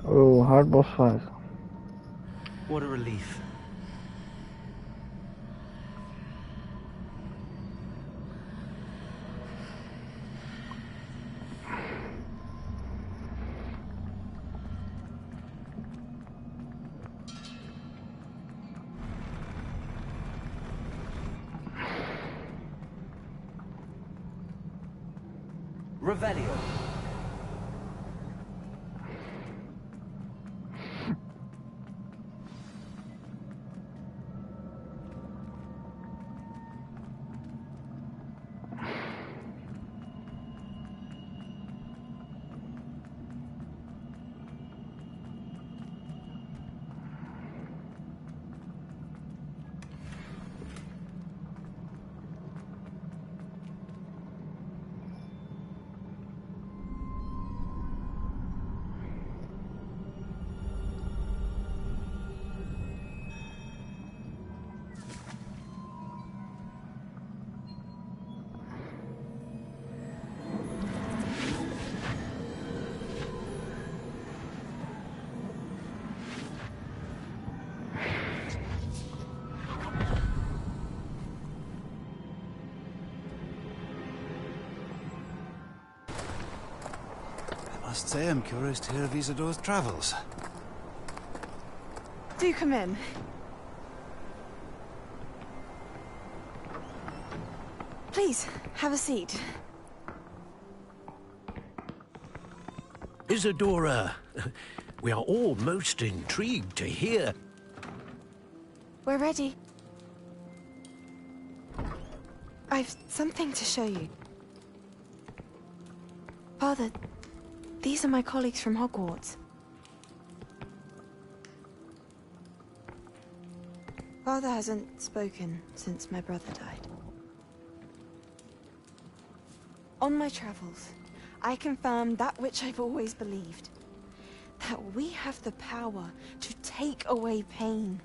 Oh, hard boss fight. What a relief. Revelio. I must say I'm curious to hear of Isadore's travels. Do come in. Please, have a seat. Isadora, we are all most intrigued to hear. We're ready. I've something to show you. Father, these are my colleagues from Hogwarts. Father hasn't spoken since my brother died. On my travels, I confirmed that which I've always believed. That we have the power to take away pain.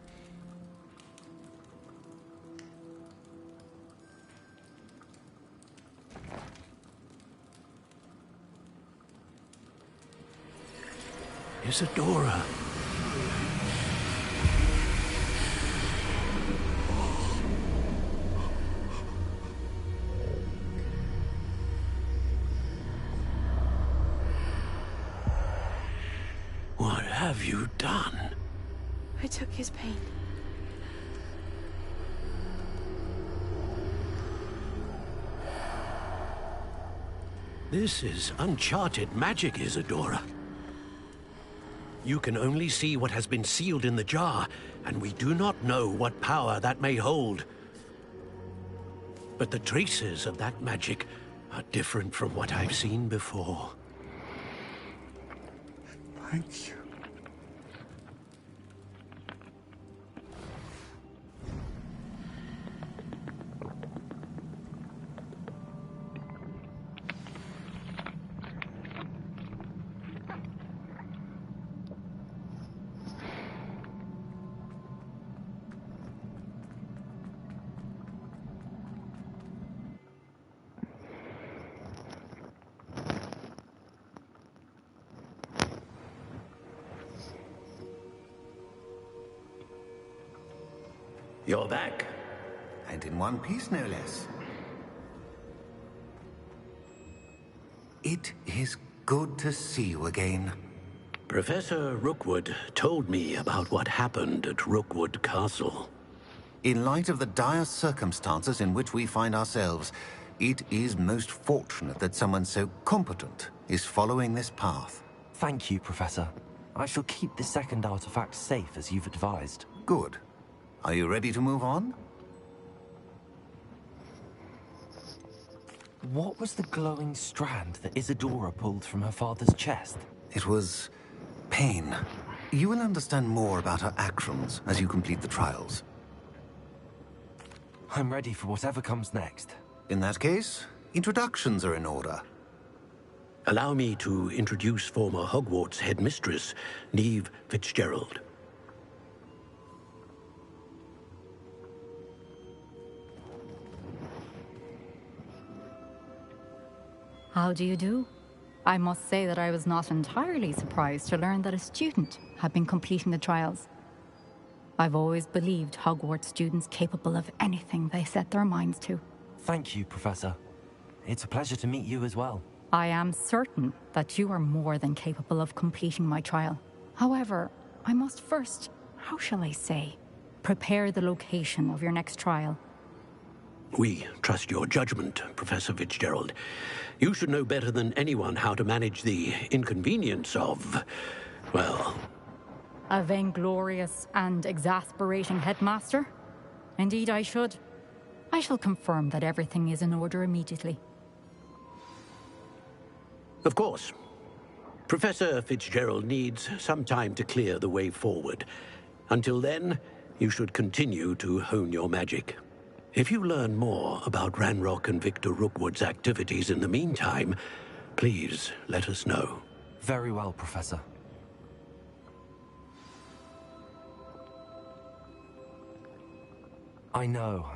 Isadora. What have you done? I took his pain. This is uncharted magic, Isadora. You can only see what has been sealed in the jar, and we do not know what power that may hold. But the traces of that magic are different from what I've seen before. Thank you. You're back. And in one piece, no less. It is good to see you again. Professor Rookwood told me about what happened at Rookwood Castle. In light of the dire circumstances in which we find ourselves, it is most fortunate that someone so competent is following this path. Thank you, Professor. I shall keep the second artifact safe as you've advised. Good. Are you ready to move on? What was the glowing strand that Isadora pulled from her father's chest? It was pain. You will understand more about her actions as you complete the trials. I'm ready for whatever comes next. In that case, introductions are in order. Allow me to introduce former Hogwarts headmistress, Neve Fitzgerald. How do you do? I must say that I was not entirely surprised to learn that a student had been completing the trials. I've always believed Hogwarts students capable of anything they set their minds to. Thank you, Professor. It's a pleasure to meet you as well. I am certain that you are more than capable of completing my trial. However, I must first, how shall I say, prepare the location of your next trial. We trust your judgment, Professor Fitzgerald. You should know better than anyone how to manage the inconvenience of, well... A vainglorious and exasperating headmaster? Indeed I should. I shall confirm that everything is in order immediately. Of course. Professor Fitzgerald needs some time to clear the way forward. Until then, you should continue to hone your magic. If you learn more about Ranrock and Victor Rookwood's activities in the meantime, please let us know. Very well, Professor. I know.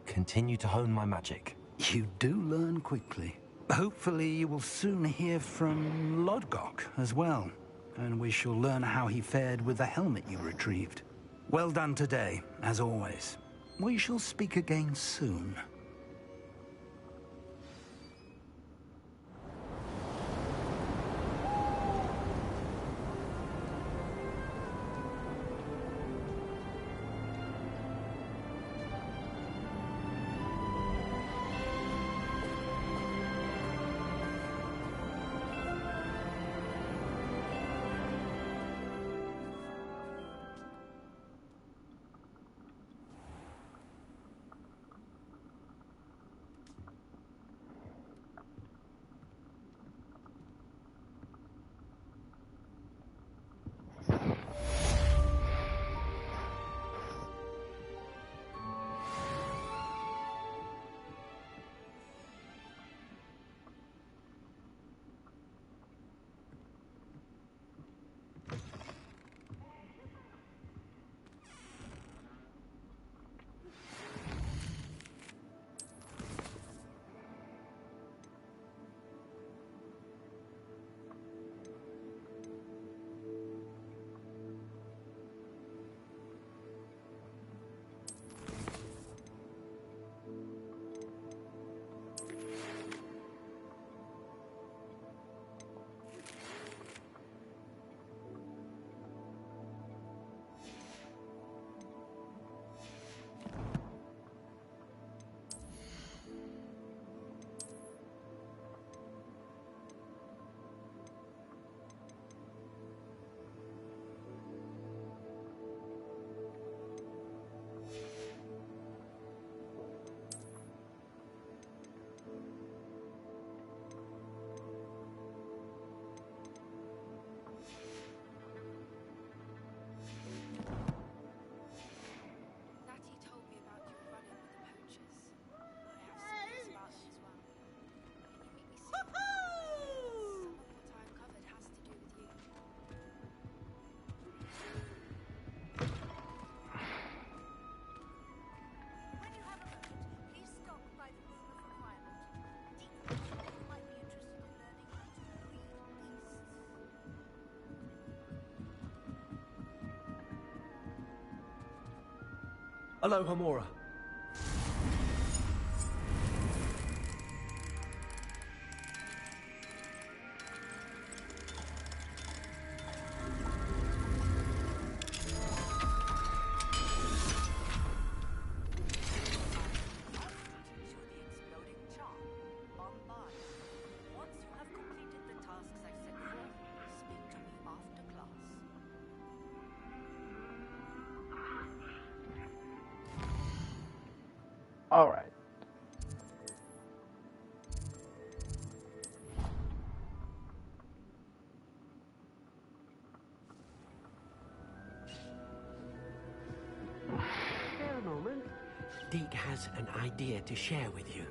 Continue to hone my magic. You do learn quickly. Hopefully you will soon hear from Lodgok as well, and we shall learn how he fared with the helmet you retrieved. Well done today, as always. We shall speak again soon. Hello, Hamura. All right. Spare a moment. Deke has an idea to share with you.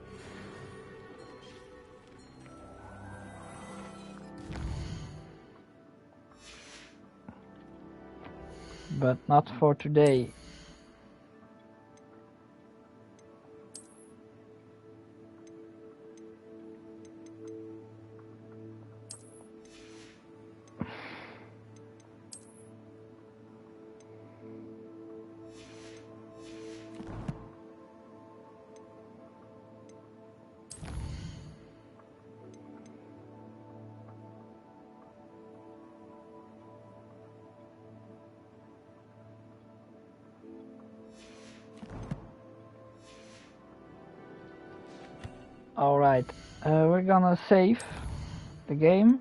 But not for today. Alright, we're gonna save the game.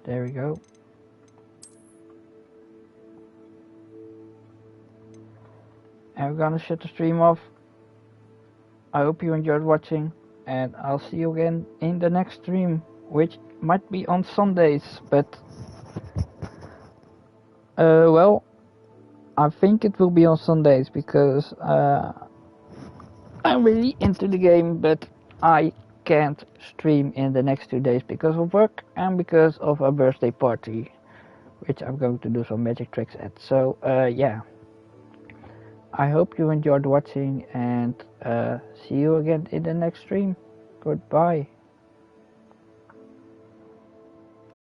There we go. And we're gonna shut the stream off. I hope you enjoyed watching, and I'll see you again in the next stream, which might be on Sundays, but well, I think it will be on Sundays because I'm really into the game, but I can't stream in the next 2 days because of work and because of a birthday party, which I'm going to do some magic tricks at. So yeah, I hope you enjoyed watching, and see you again in the next stream. Goodbye.